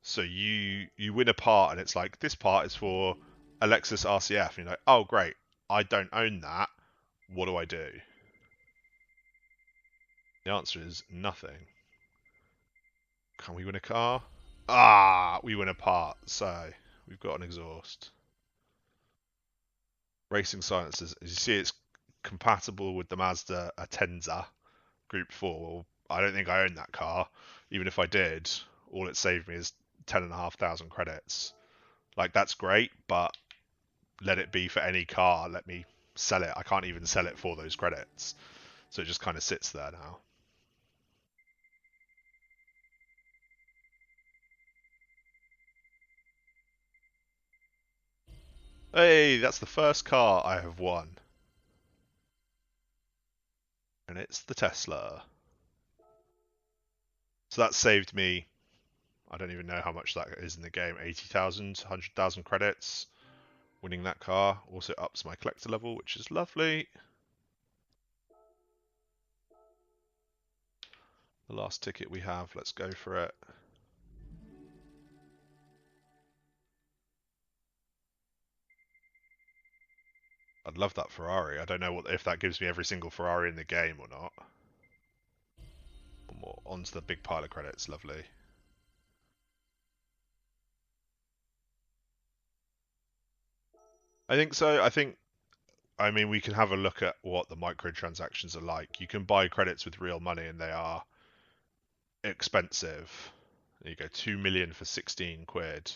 So you win a part and it's like, this part is for a Lexus RCF. And you're like, oh great, I don't own that. What do I do? The answer is nothing. Can we win a car? Ah, we win a part. So we've got an exhaust. Racing silencers. As you see, it's compatible with the Mazda Atenza Group 4. Well, I don't think I own that car. Even if I did, all it saved me is 10,500 credits. Like, that's great, but let it be for any car. Let me sell it. I can't even sell it for those credits. So it just kind of sits there now. Hey, that's the first car I have won. And it's the Tesla. So that saved me, I don't even know how much that is in the game, 80,000, 100,000 credits. Winning that car also ups my collector level, which is lovely. The last ticket we have, let's go for it. I'd love that Ferrari. I don't know if that gives me every single Ferrari in the game or not. One more onto the big pile of credits, lovely. I think so. I mean, we can have a look at what the microtransactions are like. You can buy credits with real money and they are expensive. There you go, 2 million for 16 quid.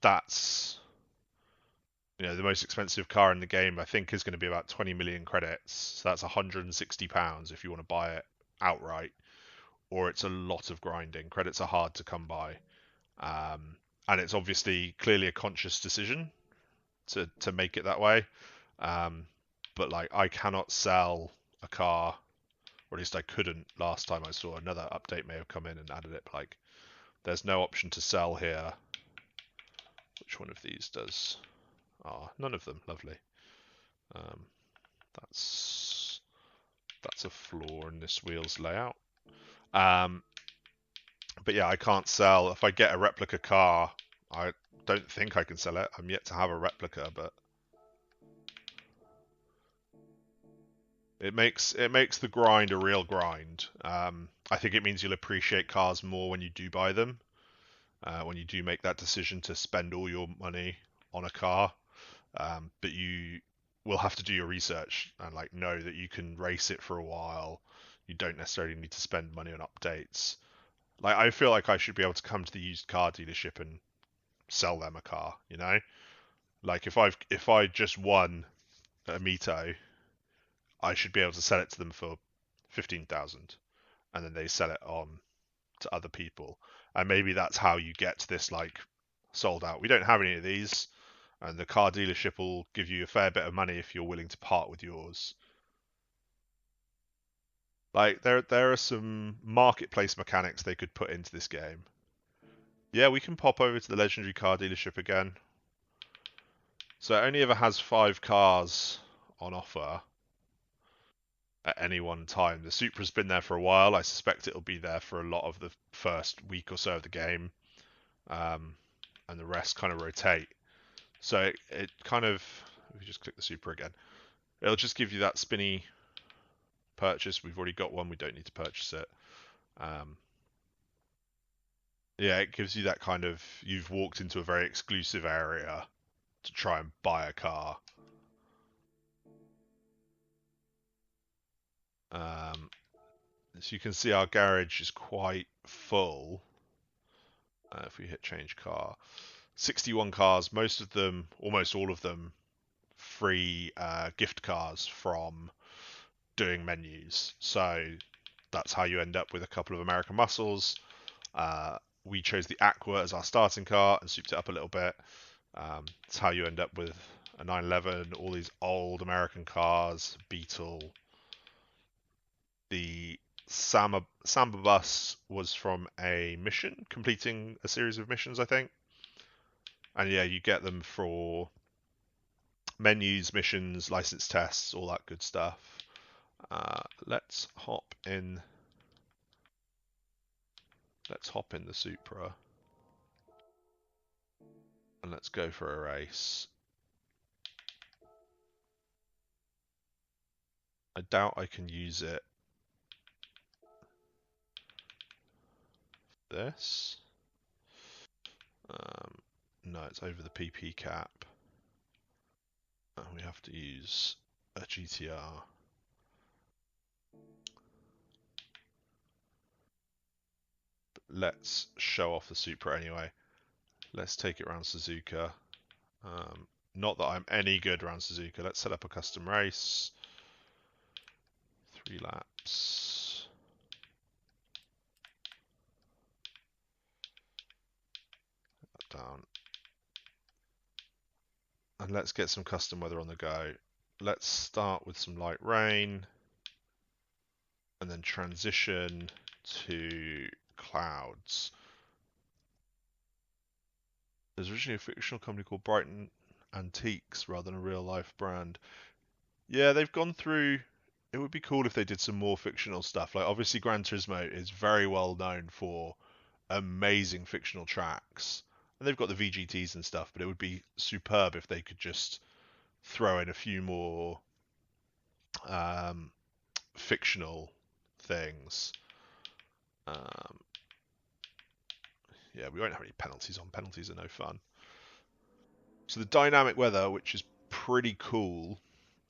That's, You know, the most expensive car in the game, I think, is going to be about 20 million credits. So that's £160 if you want to buy it outright, or it's a lot of grinding. Credits are hard to come by, and it's obviously clearly a conscious decision to make it that way. But like, I cannot sell a car, or at least I couldn't last time I saw. Another update may have come in and added it. But like, there's no option to sell here. Which one of these does? Ah, none of them. Lovely. Um, that's a flaw in this wheel's layout. But yeah, I can't sell. If I get a replica car, I don't think I can sell it. I'm yet to have a replica, but it makes the grind a real grind. I think it means you'll appreciate cars more when you do buy them. When you do make that decision to spend all your money on a car, but you will have to do your research and like know that you can race it for a while. You don't necessarily need to spend money on updates. Like, I feel like I should be able to come to the used car dealership and sell them a car, you know? Like, if I just won a Mito, I should be able to sell it to them for 15,000, and then they sell it on to other people. And maybe that's how you get this like sold out. We don't have any of these, and the car dealership will give you a fair bit of money if you're willing to part with yours. Like, there are some marketplace mechanics they could put into this game. Yeah, we can pop over to the legendary car dealership again. So it only ever has 5 cars on offer at any one time. The Supra's been there for a while. I suspect it'll be there for a lot of the first week or so of the game, and the rest kind of rotate. So it kind of, if you just click the Supra again, it'll just give you that spinny purchase. We've already got one. We don't need to purchase it. Yeah, it gives you that kind of, you've walked into a very exclusive area to try and buy a car. As you can see, our garage is quite full. If we hit change car, 61 cars, most of them, almost all of them, free gift cars from doing menus. So that's how you end up with a couple of American muscles. We chose the Aqua as our starting car and souped it up a little bit. It's how you end up with a 911, all these old American cars, Beetle. The Samba bus was from a mission, completing a series of missions, I think. And yeah, you get them for menus, missions, license tests, all that good stuff. Let's hop in. Let's hop in the Supra. And let's go for a race. I doubt I can use it. This. No, it's over the PP cap. And we have to use a GTR. But let's show off the Supra anyway. Let's take it around Suzuka. Not that I'm any good around Suzuka. Let's set up a custom race. 3 laps. That down. And let's get some custom weather on the go. Let's start with some light rain. And then transition to clouds. There's originally a fictional company called Brighton Antiques rather than a real life brand. Yeah, they've gone through. It would be cool if they did some more fictional stuff. Like, obviously Gran Turismo is very well known for amazing fictional tracks. And they've got the VGTs and stuff, but it would be superb if they could just throw in a few more fictional things. Yeah, we won't have any penalties on. Penalties are no fun. So the dynamic weather, which is pretty cool,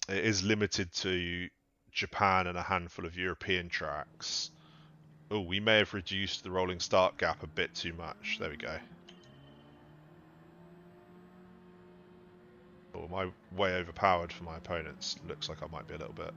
it is limited to Japan and a handful of European tracks. Oh, we may have reduced the rolling start gap a bit too much. There we go. Oh, am I way overpowered for my opponents? Looks like I might be a little bit.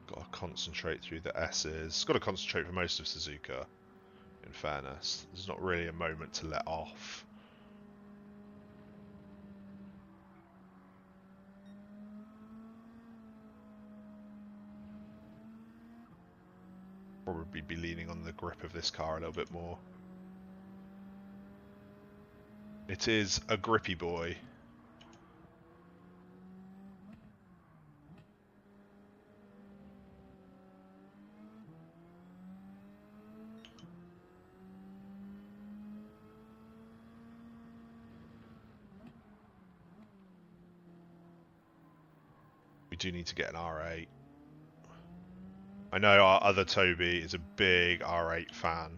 Got to concentrate through the S's. Got to concentrate for most of Suzuka, in fairness. There's not really a moment to let off. Probably be leaning on the grip of this car a little bit more. It is a grippy boy. We do need to get an R8. I know our other Toby is a big R8 fan.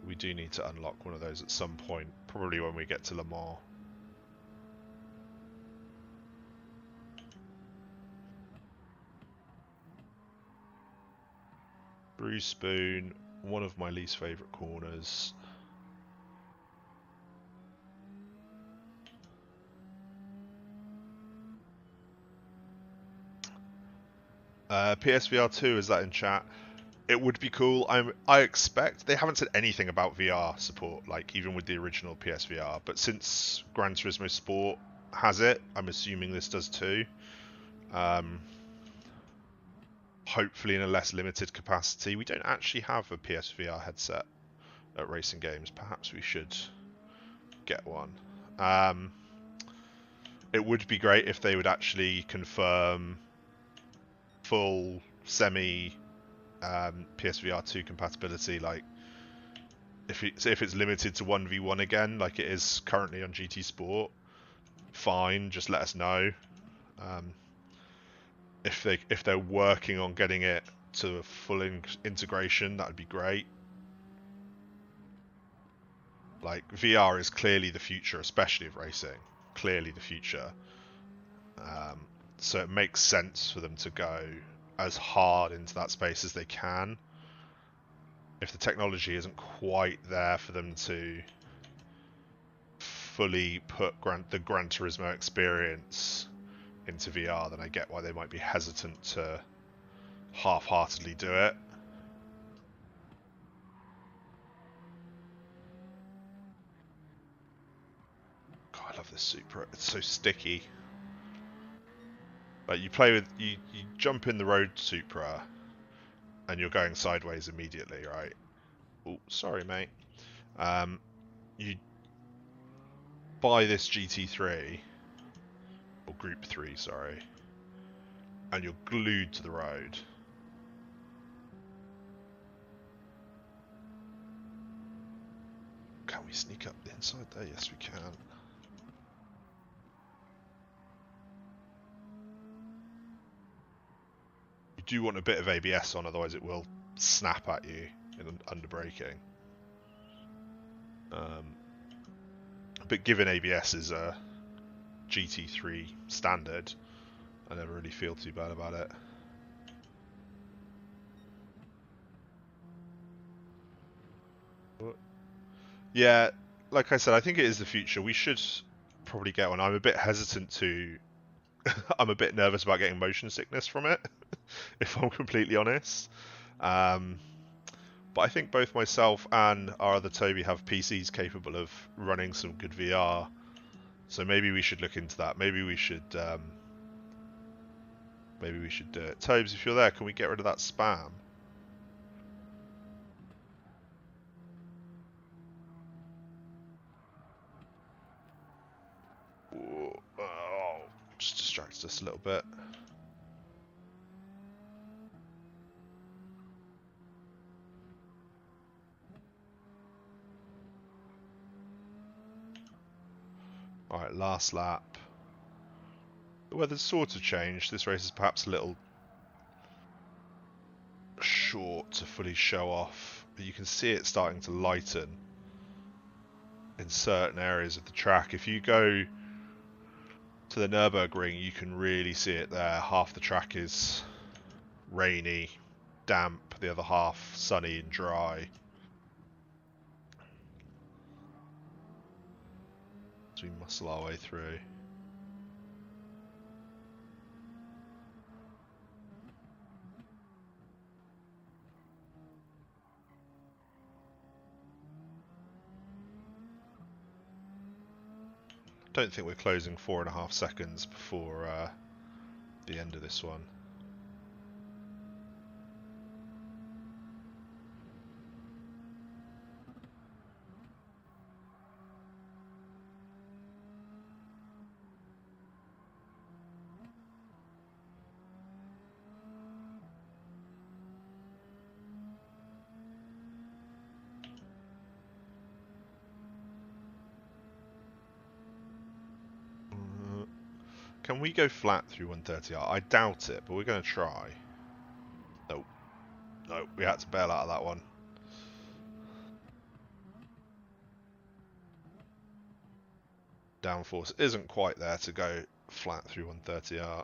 We do need to unlock one of those at some point, probably when we get to Le Mans. Bruce Spoon, one of my least favourite corners. PSVR 2, is that in chat? It would be cool. I expect they haven't said anything about VR support, like even with the original PSVR. But since Gran Turismo Sport has it, I'm assuming this does too. Hopefully in a less limited capacity. We don't actually have a PSVR headset at Racing Games. Perhaps we should get one. It would be great if they would actually confirm full semi PSVR 2 compatibility. Like if it's limited to 1v1 again, like it is currently on GT Sport, fine. Just let us know. If they're working on getting it to a full integration, that would be great. Like VR is clearly the future, especially of racing. Clearly the future. So it makes sense for them to go as hard into that space as they can. If the technology isn't quite there for them to fully put the Gran Turismo experience into VR, then I get why they might be hesitant to half-heartedly do it. God, I love this Supra. It's so sticky. Like you jump in the road Supra, and you're going sideways immediately, right? Oh, sorry, mate. You buy this GT3 or Group 3, sorry, and you're glued to the road. Can we sneak up the inside there? Yes, we can. You do want a bit of ABS on, otherwise it will snap at you in under braking. But given ABS is a GT3 standard, I never really feel too bad about it. Yeah, like I said, I think it is the future. We should probably get one. I'm a bit hesitant to... I'm a bit nervous about getting motion sickness from it, if I'm completely honest. But I think both myself and our other Toby have PCs capable of running some good VR. So maybe we should look into that. Maybe we should do it. Tobes, if you're there, can we get rid of that spam? Oh, just distracted us a little bit. Alright, last lap. The weather's sort of changed. This race is perhaps a little short to fully show off, but you can see it starting to lighten. in certain areas of the track. If you go to the Nürburgring, you can really see it there. Half the track is rainy, damp, the other half sunny and dry. As we muscle our way through. Don't think we're closing 4.5 seconds before the end of this one. Can we go flat through 130R? I doubt it, but we're going to try. Nope. Nope, we had to bail out of that one. Downforce isn't quite there to go flat through 130R.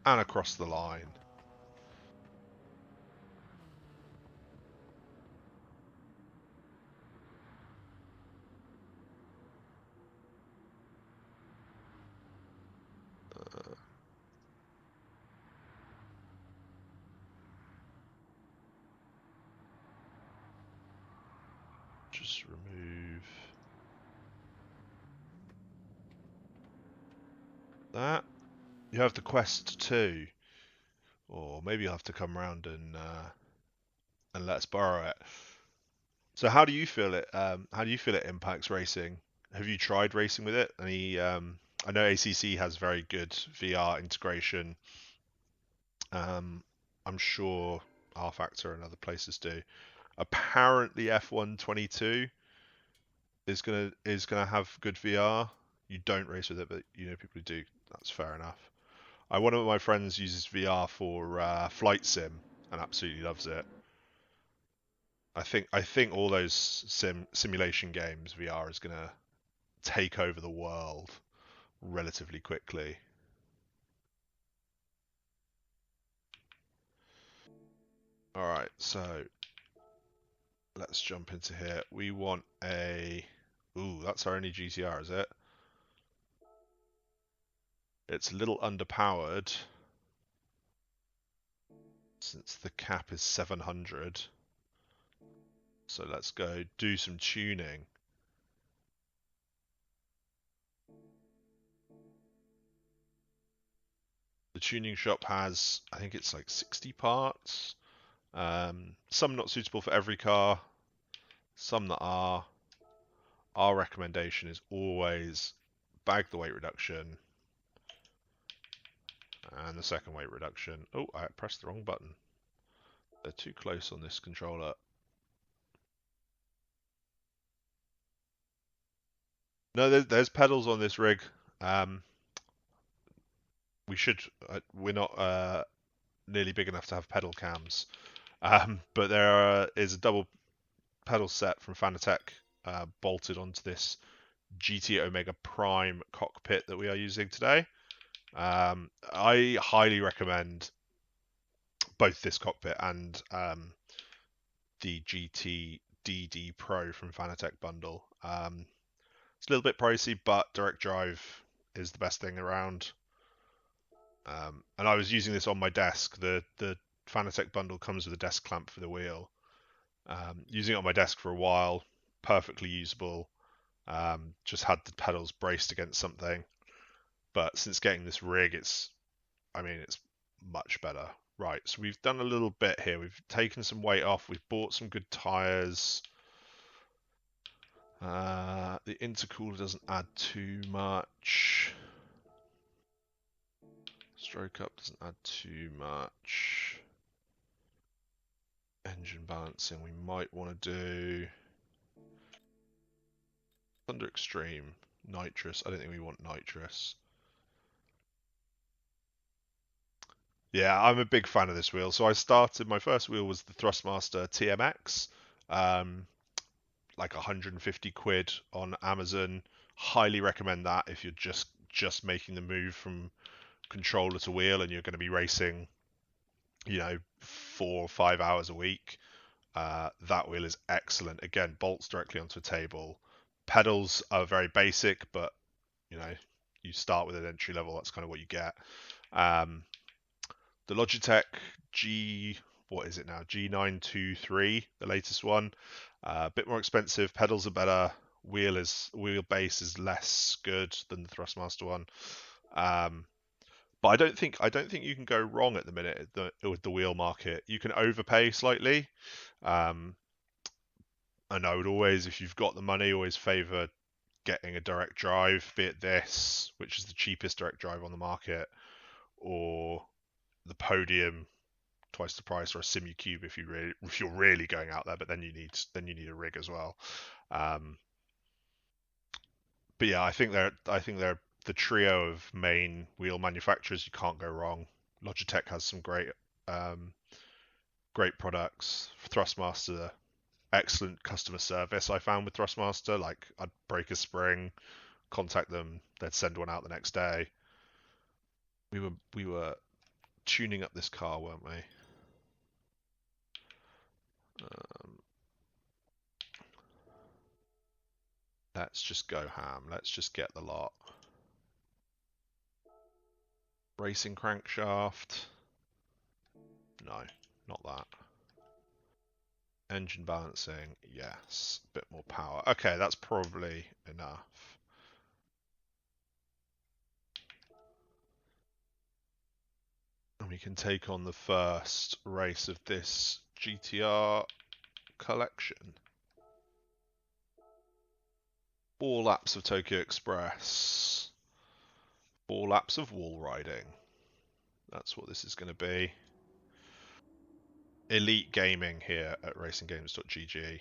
And across the line. Just remove that. You have the quest too, or maybe you'll have to come round and let us borrow it. So how do you feel it? How do you feel it impacts racing? Have you tried racing with it? I know ACC has very good VR integration. I'm sure R Factor and other places do. Apparently, F122 is gonna have good VR. You don't race with it, but you know people who do. That's fair enough. One of my friends uses VR for flight sim and absolutely loves it. I think all those simulation games VR is gonna take over the world relatively quickly. All right, so let's jump into here. We want a. Ooh, that's our only GTR, is it? It's a little underpowered since the cap is 700. So let's go do some tuning. The tuning shop has, I think it's like 60 parts. Some not suitable for every car, some that are. Our recommendation is always bag the weight reduction and the second weight reduction. Oh, I pressed the wrong button. They're too close on this controller. No, there's pedals on this rig. We're not nearly big enough to have pedal cams. But there is a double pedal set from Fanatec bolted onto this GT Omega Prime cockpit that we are using today. I highly recommend both this cockpit and the GT DD Pro from Fanatec bundle. It's a little bit pricey, but direct drive is the best thing around. And I was using this on my desk. The Fanatec bundle comes with a desk clamp for the wheel. Using it on my desk for a while, perfectly usable. Just had the pedals braced against something. But since getting this rig, it's much better. Right, so we've done a little bit here. We've taken some weight off. We've bought some good tires. The intercooler doesn't add too much. Stroke up doesn't add too much. Engine balancing we might want to do. Thunder Extreme. Nitrous. I don't think we want nitrous. Yeah, I'm a big fan of this wheel. So I started, my first wheel was the Thrustmaster TMX, um, like 150 quid on Amazon. Highly recommend that if you're just making the move from controller to wheel and you're going to be racing, 4 or 5 hours a week. That wheel is excellent. Again, bolts directly onto a table. Pedals are very basic, but you know, you start with an entry level. That's kind of what you get. Um, the Logitech G, what is it now? G923, the latest one. A bit more expensive. Pedals are better. Wheelbase is less good than the Thrustmaster one. Um, but I don't think you can go wrong at the minute with the wheel market. You can overpay slightly. Um, and I would always, if you've got the money, always favour getting a direct drive, be it this, which is the cheapest direct drive on the market, or the Podium, twice the price, or a Simucube if you're really going out there. But then you need a rig as well. Um, but yeah, I think they're the trio of main wheel manufacturers. You can't go wrong. Logitech has some um, great products. Thrustmaster, excellent customer service. I found with Thrustmaster, like I'd break a spring, contact them, they'd send one out the next day. We were tuning up this car, weren't we? Um, let's just go ham. Let's just get the lot. Racing crankshaft. No, not that. Engine balancing. Yes. A bit more power. Okay, that's probably enough. And we can take on the first race of this GTR collection. 4 laps of Tokyo Express. 4 laps of wall riding. That's what this is going to be. Elite gaming here at racinggames.gg.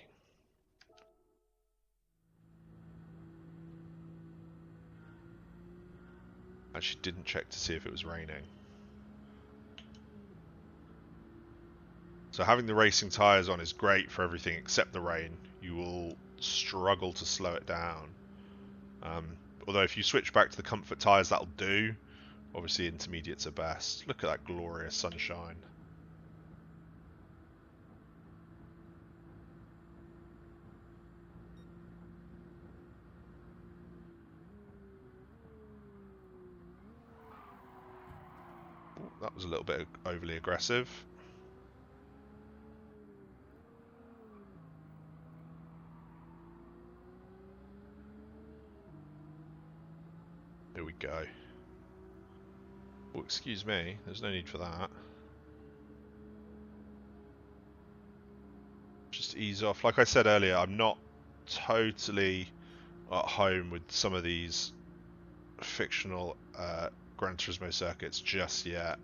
Actually didn't check to see if it was raining. So having the racing tyres on is great for everything except the rain. You will struggle to slow it down. Although if you switch back to the comfort tyres, that'll do. Obviously intermediates are best. Look at that glorious sunshine. Ooh, that was a little bit overly aggressive. Here we go. Oh, excuse me, there's no need for that. Just ease off. Like I said earlier, I'm not totally at home with some of these fictional Gran Turismo circuits just yet.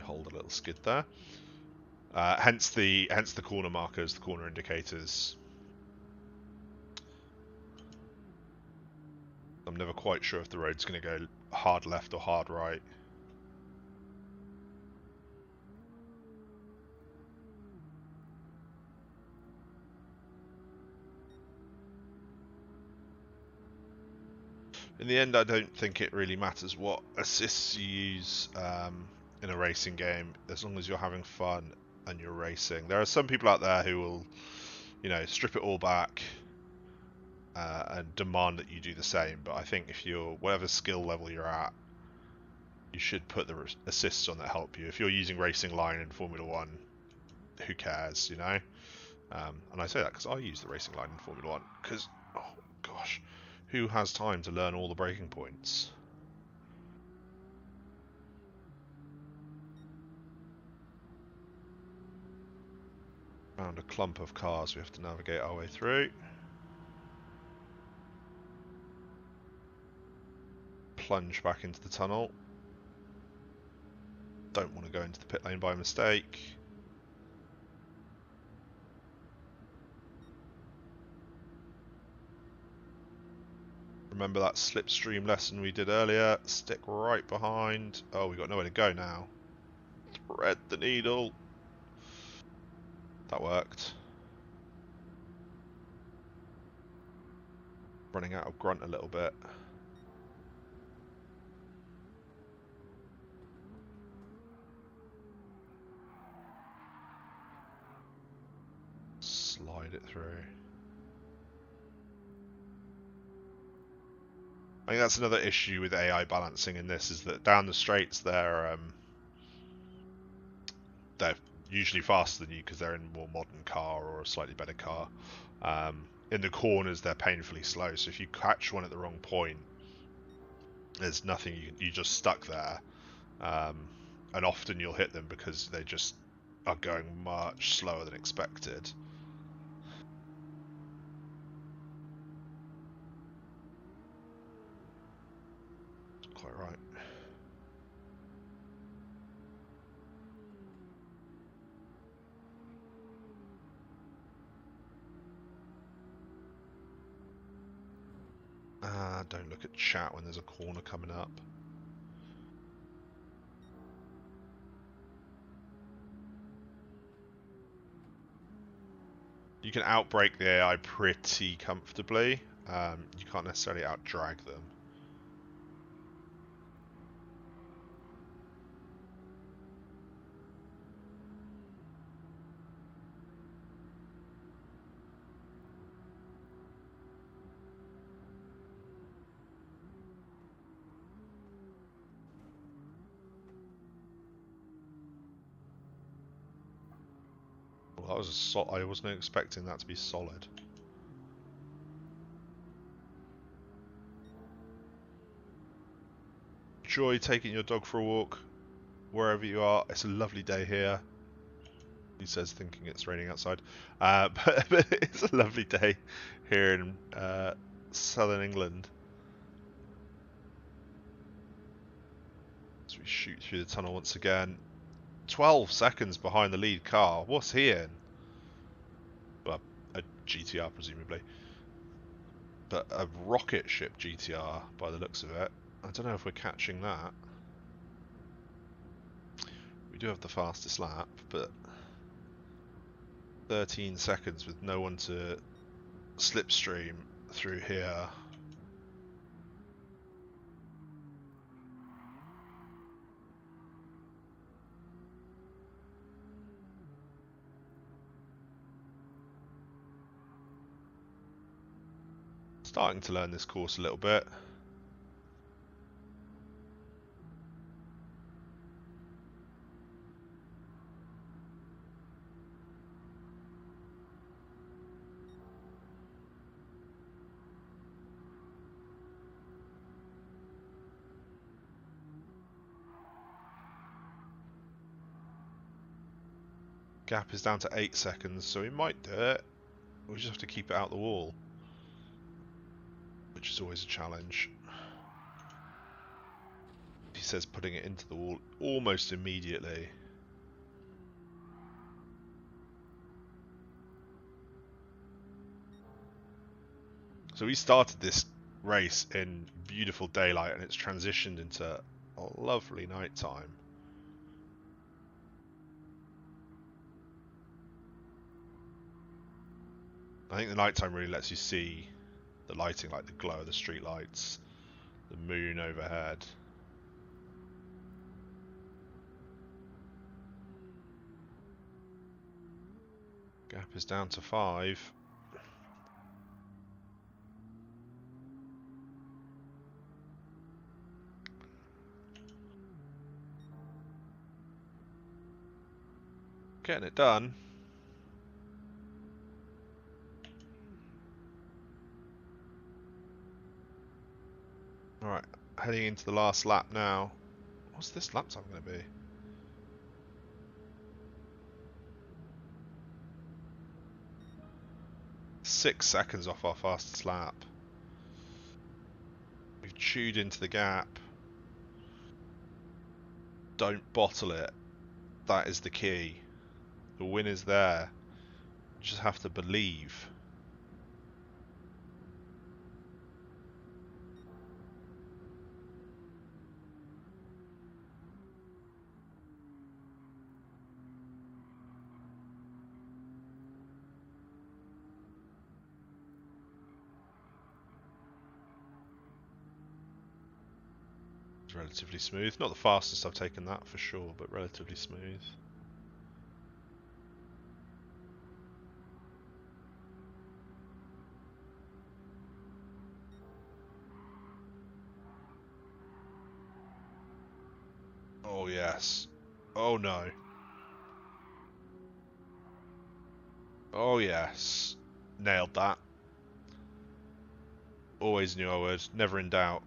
Hold a little skid there. Hence the corner markers, the corner indicators. I'm never quite sure if the road's going to go hard left or hard right. In the end, I don't think it really matters what assists you use in a racing game, as long as you're having fun and you're racing. There are some people out there who will, strip it all back and demand that you do the same. But I think if you're, whatever skill level you're at, you should put the assists on that help you. If you're using Racing Line in Formula One, who cares, And I say that because I use the Racing Line in Formula One, because, oh gosh, who has time to learn all the braking points? Found a clump of cars we have to navigate our way through. Plunge back into the tunnel. Don't want to go into the pit lane by mistake. Remember that slipstream lesson we did earlier? Stick right behind. Oh, we got nowhere to go now. Thread the needle. That worked. Running out of grunt a little bit. Slide it through. I think that's another issue with AI balancing in this, is that down the straights they're usually faster than you because they're in a more modern car or a slightly better car. In the corners they're painfully slow, so if you catch one at the wrong point, there's nothing, you're just stuck there. And often you'll hit them because they just are going much slower than expected. Quite right. Don't look at chat when there's a corner coming up. You can outbrake the AI pretty comfortably. You can't necessarily out-drag them. Well, that was I wasn't expecting that to be solid. Enjoy taking your dog for a walk wherever you are. It's a lovely day here. He says, thinking it's raining outside. But it's a lovely day here in southern England. So we shoot through the tunnel once again. 12 seconds behind the lead car. What's he in? Well, a GTR presumably. But a rocket ship GTR by the looks of it. I don't know if we're catching that. We do have the fastest lap, but 13 seconds with no one to slipstream through here. Starting to learn this course a little bit. Gap is down to 8 seconds, so we might do it. We just have to keep it out the wall, which is always a challenge. He says putting it into the wall almost immediately. So we started this race in beautiful daylight and it's transitioned into a lovely night time. I think the nighttime really lets you see the lighting, like the glow of the street lights, the moon overhead. Gap is down to 5. Getting it done. Alright, heading into the last lap now. What's this lap time going to be? Six seconds off our fastest lap. We've chewed into the gap. Don't bottle it. That is the key. The win is there. You just have to believe. It's relatively smooth. Not the fastest I've taken that for sure, but relatively smooth. Oh yes. Oh no. Oh yes. Nailed that. Always knew I would. Never in doubt.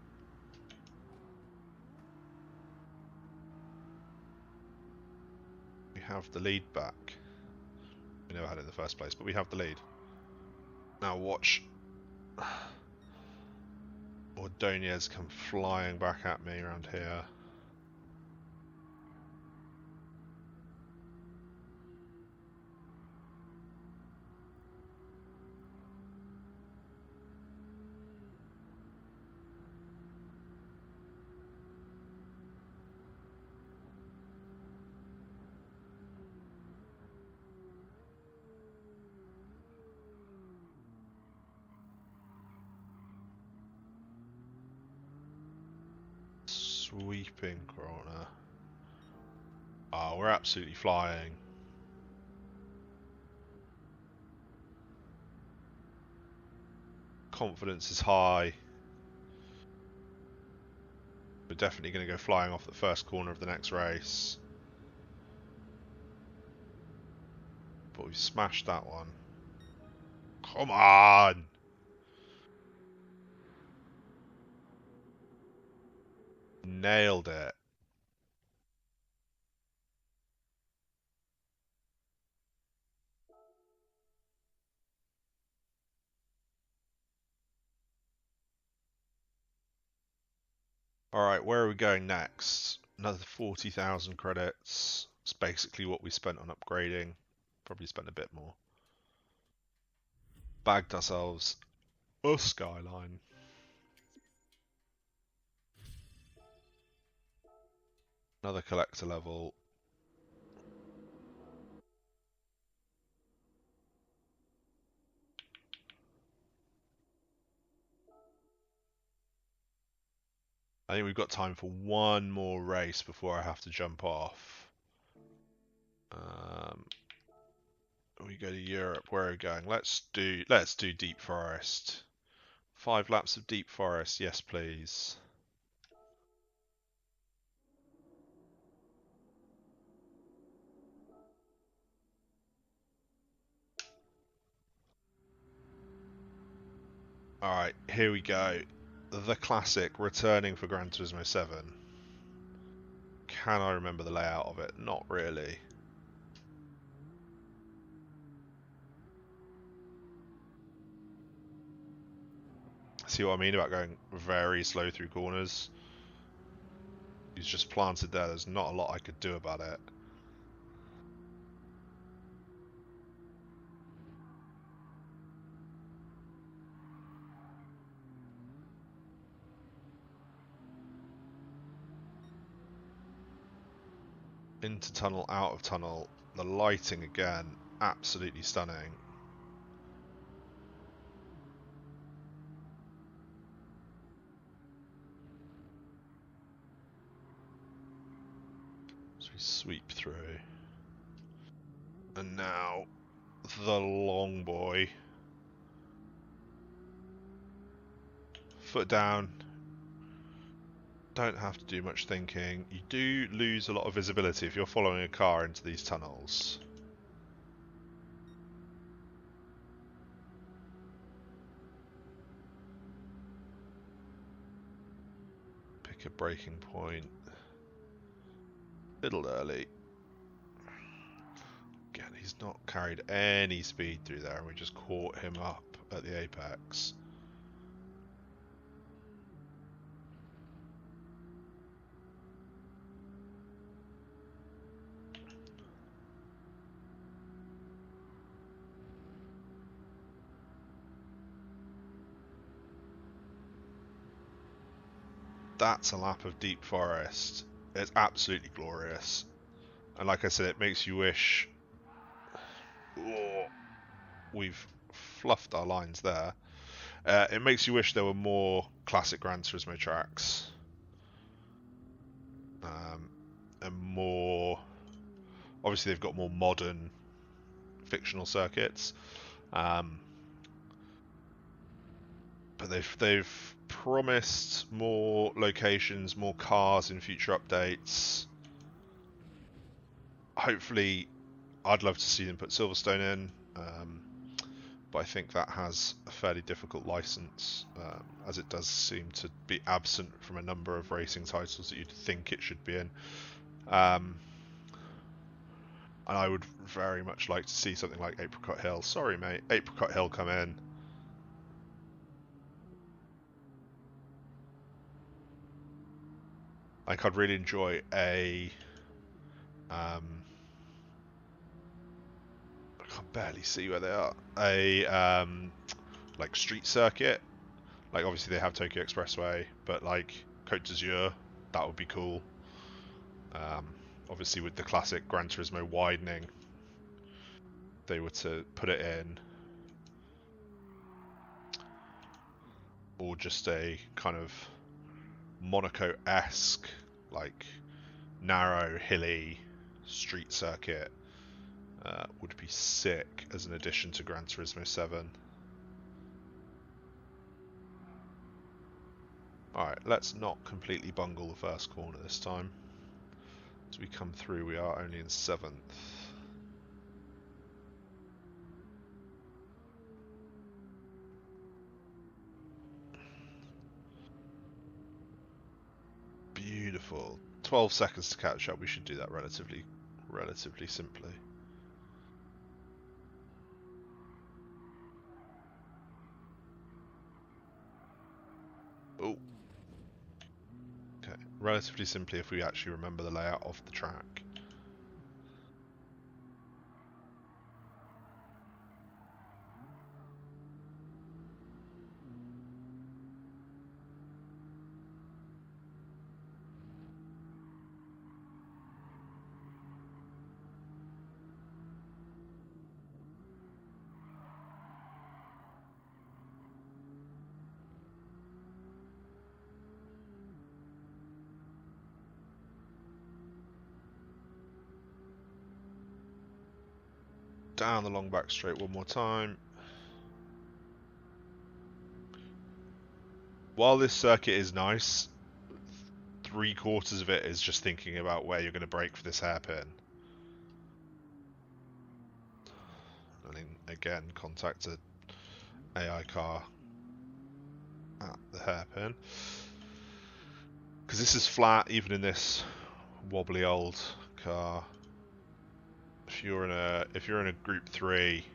We have the lead back. We never had it in the first place, but we have the lead. Now watch Ordonez come flying back at me around here. Sweeping corner. Oh, we're absolutely flying. Confidence is high. We're definitely going to go flying off the first corner of the next race. But we've smashed that one. Come on! Nailed it. Alright, where are we going next? Another 40,000 credits. It's basically what we spent on upgrading. Probably spent a bit more. Bagged ourselves a Skyline. Another collector level. I think we've got time for one more race before I have to jump off. We go to Europe. Where are we going? Let's do Deep Forest. 5 laps of Deep Forest, yes please. Alright, here we go. The classic returning for Gran Turismo 7. Can I remember the layout of it? Not really. See what I mean about going very slow through corners? He's just planted there. There's not a lot I could do about it. Into tunnel, out of tunnel. The lighting again, absolutely stunning. So we sweep through. And now, the long boy. Foot down. Don't have to do much thinking. You do lose a lot of visibility if you're following a car into these tunnels. Pick a braking point. Little early. Again, he's not carried any speed through there and we just caught him up at the apex. That's a lap of Deep Forest. It's absolutely glorious. And like I said, it makes you wish... Oh, we've fluffed our lines there. It makes you wish there were more classic Gran Turismo tracks. and more. Obviously, they've got more modern fictional circuits, but they've promised more locations, more cars in future updates. Hopefully, I'd love to see them put Silverstone in, but I think that has a fairly difficult license, as it does seem to be absent from a number of racing titles that you'd think it should be in. And I would very much like to see something like Apricot Hill. Sorry, mate. Apricot Hill come in. Like, I'd really enjoy a... I can barely see where they are. A, like, street circuit. Like, obviously they have Tokyo Expressway, but, like, Côte d'Azur, that would be cool. Obviously with the classic Gran Turismo widening, they were to put it in. Or just a kind of Monaco-esque, like, narrow, hilly street circuit would be sick as an addition to Gran Turismo 7. Alright, let's not completely bungle the first corner this time. As we come through, we are only in 7th. Beautiful. 12 seconds to catch up. We should do that relatively simply. Oh. Okay. Relatively simply if we actually remember the layout of the track. Down the long back straight one more time. While this circuit is nice, 3/4 of it is just thinking about where you're going to brake for this hairpin. I mean, again, contact an AI car at the hairpin. Because this is flat, even in this wobbly old car. If you're in a Group 3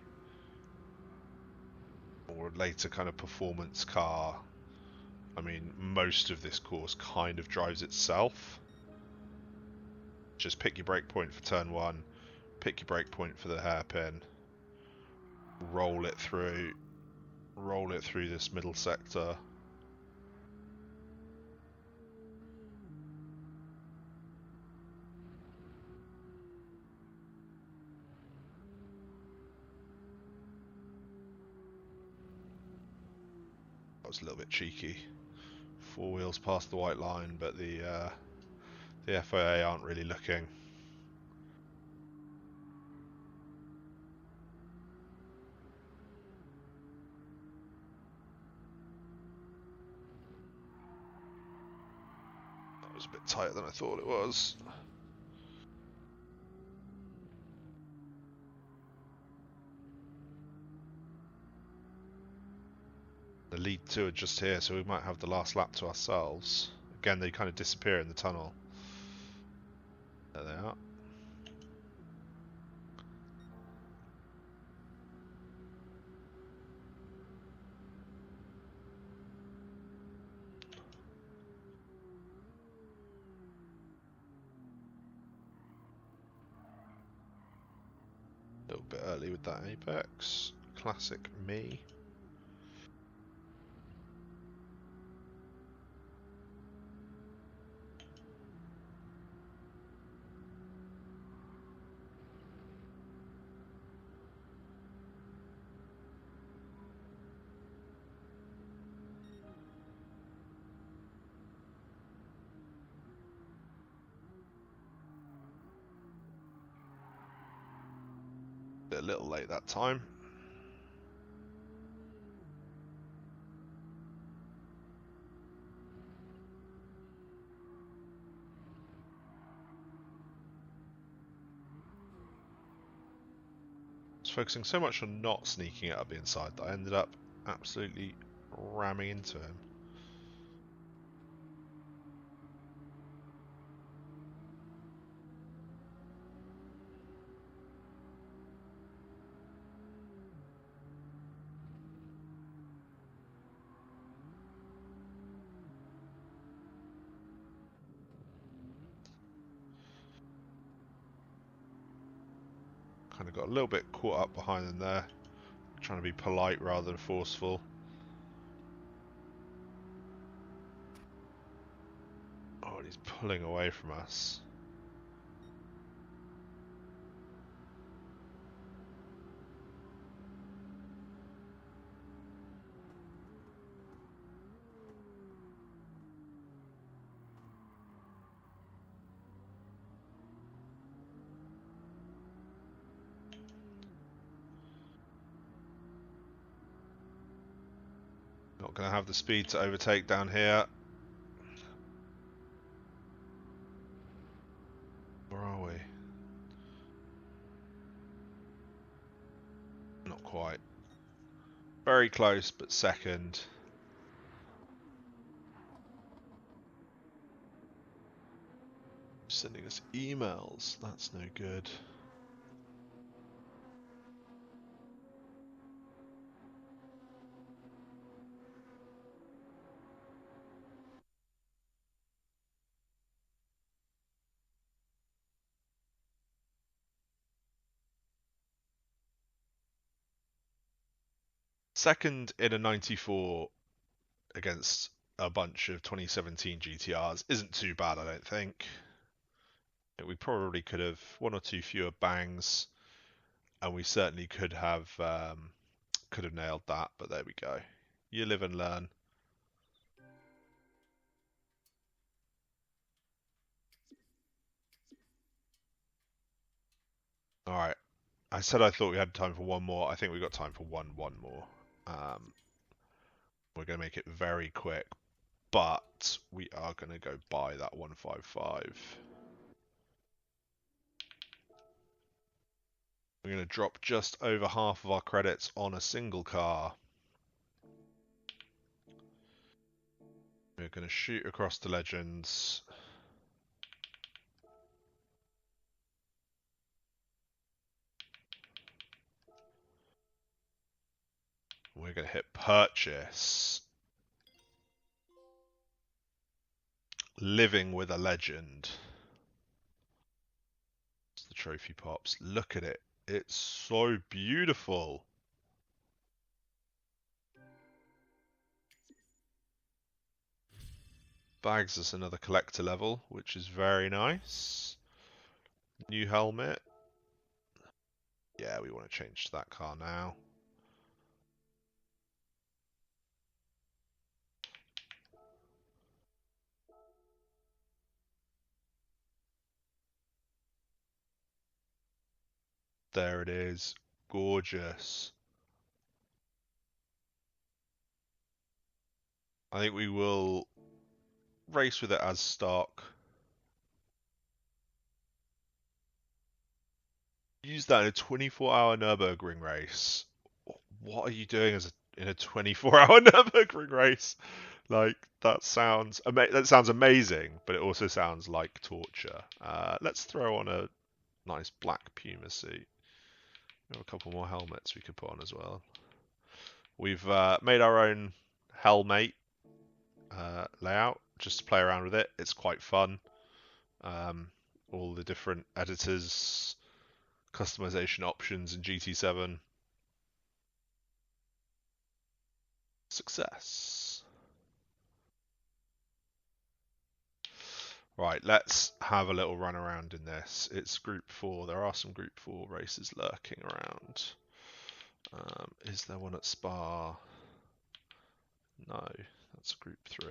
or later kind of performance car, I mean, most of this course kind of drives itself. Just pick your brake point for turn 1, pick your brake point for the hairpin, roll it through this middle sector. That was a little bit cheeky. 4 wheels past the white line, but the FIA aren't really looking. That was a bit tighter than I thought it was. The lead two are just here, so we might have the last lap to ourselves. Again, they kind of disappear in the tunnel. There they are. A little bit early with that apex. Classic me. little late that time. I was focusing so much on not sneaking it up the inside that I ended up absolutely ramming into him. Kind of got a little bit caught up behind them there, trying to be polite rather than forceful. Oh, and he's pulling away from us. Not going to have the speed to overtake down here. Where are we? Not quite. Very close, but second. Sending us emails. That's no good. Second in a 94 against a bunch of 2017 GTRs isn't too bad, I don't think. We probably could have one or two fewer bangs, and we certainly could have nailed that. But there we go. You live and learn. All right. I said I thought we had time for one more. I think we got time for one more. We're going to make it very quick, but we are going to go buy that 155. We're going to drop just over half of our credits on a single car. We're going to shoot across the legends. We're going to hit purchase. Living with a legend. The trophy pops. Look at it. It's so beautiful. Bags us another collector level, which is very nice. New helmet. Yeah, we want to change to that car now. There it is. Gorgeous. I think we will race with it as stock. Use that in a 24-hour Nürburgring race. What are you doing in a 24-hour Nürburgring race? Like that sounds amazing, but it also sounds like torture. Let's throw on a nice black Puma suit. We have a couple more helmets we could put on as well. We've made our own helmet layout just to play around with it. It's quite fun. All the different editors, customization options in GT7. Success. Right, let's have a little run around in this. It's Group 4. There are some Group 4 races lurking around. Is there one at Spa? No, that's Group 3.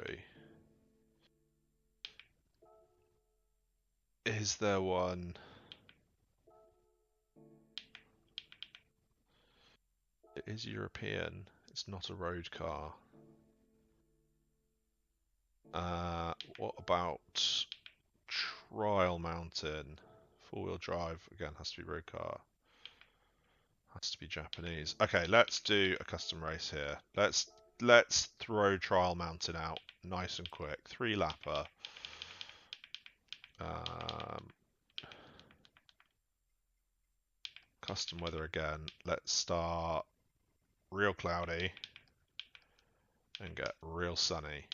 Is there one it is European. It's not a road car. What about Trial Mountain? Four-wheel drive. Again, has to be road car. Has to be Japanese. Okay, let's do a custom race here. Let's throw Trial Mountain out nice and quick. 3-lapper. Custom weather again. Let's start real cloudy and get real sunny.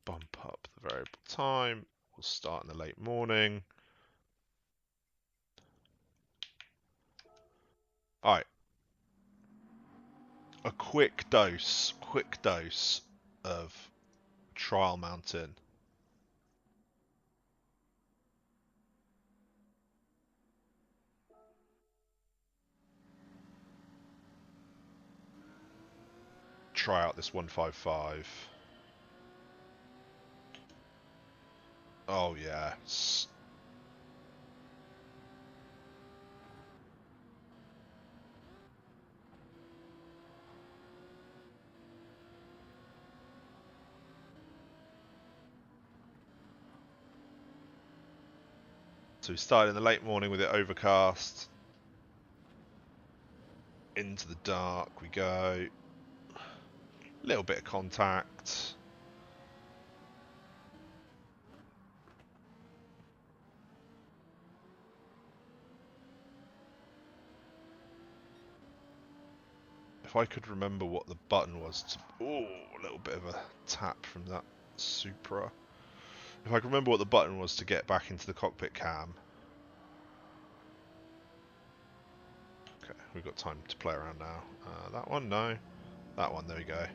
Bump up the variable time. We'll start in the late morning. Alright. A quick dose of Trial Mountain. Try out this 155. Oh yeah. So we started in the late morning with it overcast. Into the dark we go. Little bit of contact. If I could remember what the button was to... Oh, a little bit of a tap from that Supra. If I could remember what the button was to get back into the cockpit cam. Okay, we've got time to play around now. That one, no. That one, there we go.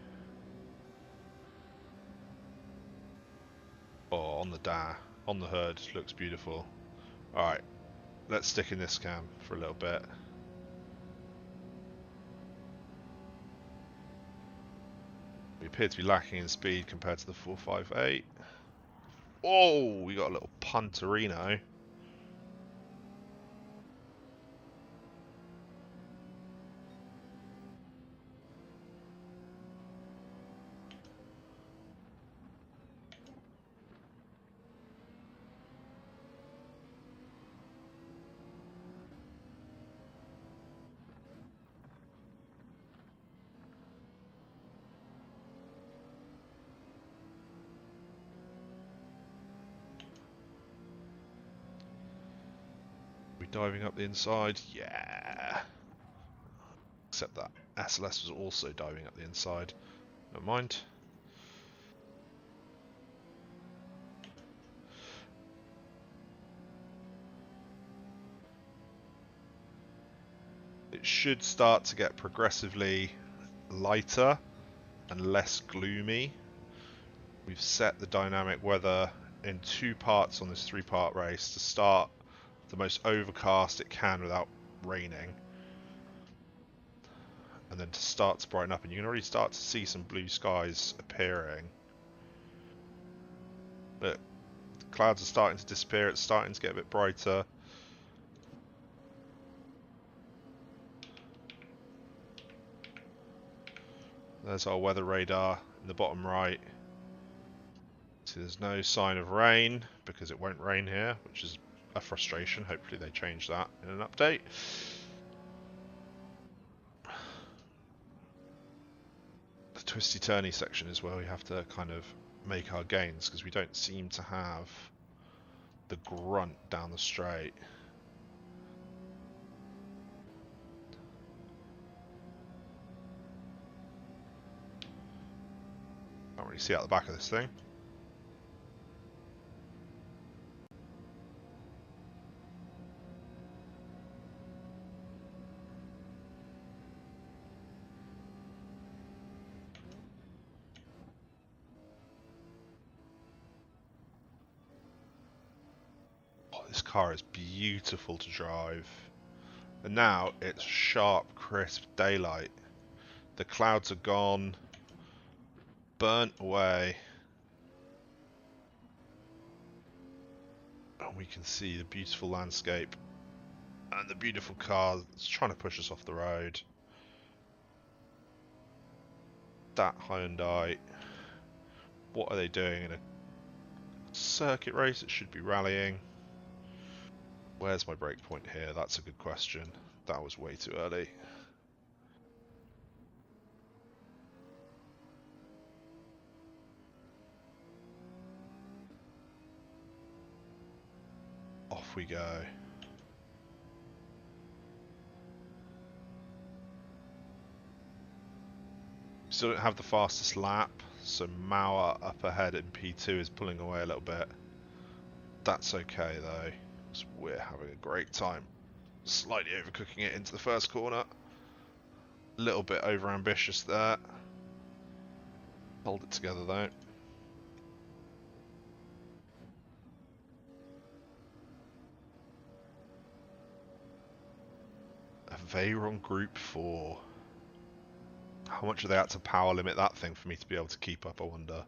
Oh, on the hood, looks beautiful. Alright, let's stick in this cam for a little bit. We appear to be lacking in speed compared to the 458. Oh, we got a little punterino. Diving up the inside, yeah. Except that SLS was also diving up the inside. Never mind. It should start to get progressively lighter and less gloomy. We've set the dynamic weather in 2 parts on this 3-part race to start the most overcast it can without raining, and then to start to brighten up, and you can already start to see some blue skies appearing. But the clouds are starting to disappear, it's starting to get a bit brighter. There's our weather radar in the bottom right. So there's no sign of rain because it won't rain here, which is a frustration. Hopefully they change that in an update. The twisty turny section is where we have to kind of make our gains because we don't seem to have the grunt down the straight. Can't really see out the back of this thing. This car is beautiful to drive. And now it's sharp, crisp daylight. The clouds are gone, burnt away. And we can see the beautiful landscape And the beautiful car that's trying to push us off the road. That Hyundai. What are they doing in a circuit race? It should be rallying. Where's my break point here? That's a good question. That was way too early. Off we go. Still don't have the fastest lap, so Mauer up ahead in P2 is pulling away a little bit. That's okay though, because we're having a great time. Slightly overcooking it into the first corner. A little bit over ambitious there. Hold it together though. A Veyron Group 4. How much are they had to power limit that thing for me to be able to keep up, I wonder?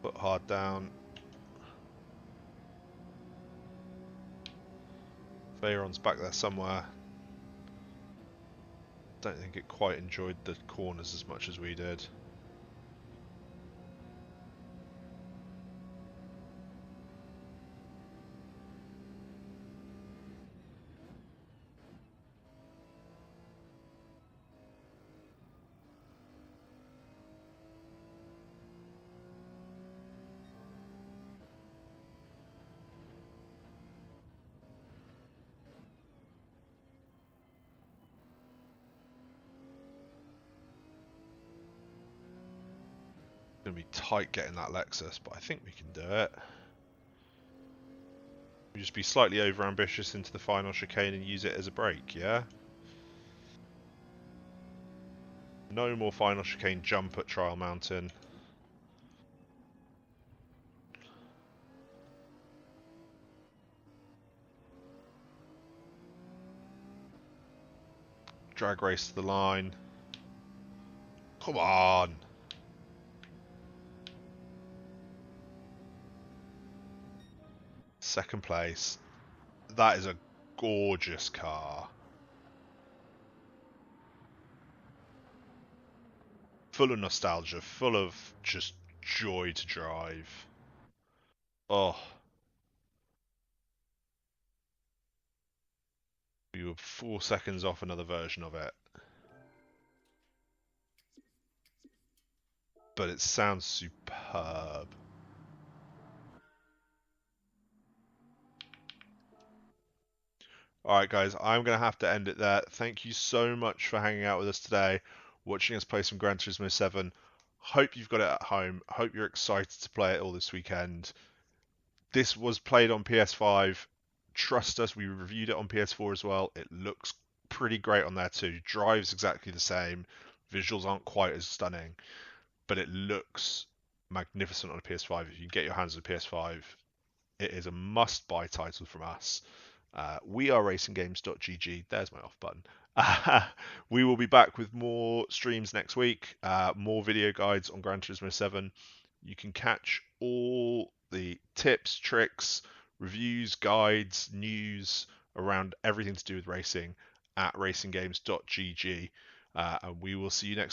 Put hard down. Veyron's back there somewhere. Don't think it quite enjoyed the corners as much as we did. Gonna be tight getting that Lexus, but I think we can do it. We just be slightly over ambitious into the final chicane and use it as a brake, yeah? No more final chicane jump at Trial Mountain. Drag race to the line. Come on! Second place. That is a gorgeous car. Full of nostalgia, full of just joy to drive. Oh. We were 4 seconds off another version of it. But it sounds superb. Alright guys, I'm going to have to end it there. Thank you so much for hanging out with us today, watching us play some Gran Turismo 7. Hope you've got it at home. Hope you're excited to play it all this weekend. This was played on PS5. Trust us, we reviewed it on PS4 as well. It looks pretty great on there too. Drives exactly the same. Visuals aren't quite as stunning, but it looks magnificent on a PS5. If you can get your hands on a PS5, it is a must-buy title from us. We are racinggames.gg. There's my off button. We will be back with more streams next week, more video guides on Gran Turismo 7. You can catch all the tips, tricks, reviews, guides, news around everything to do with racing at racinggames.gg. And we will see you next time.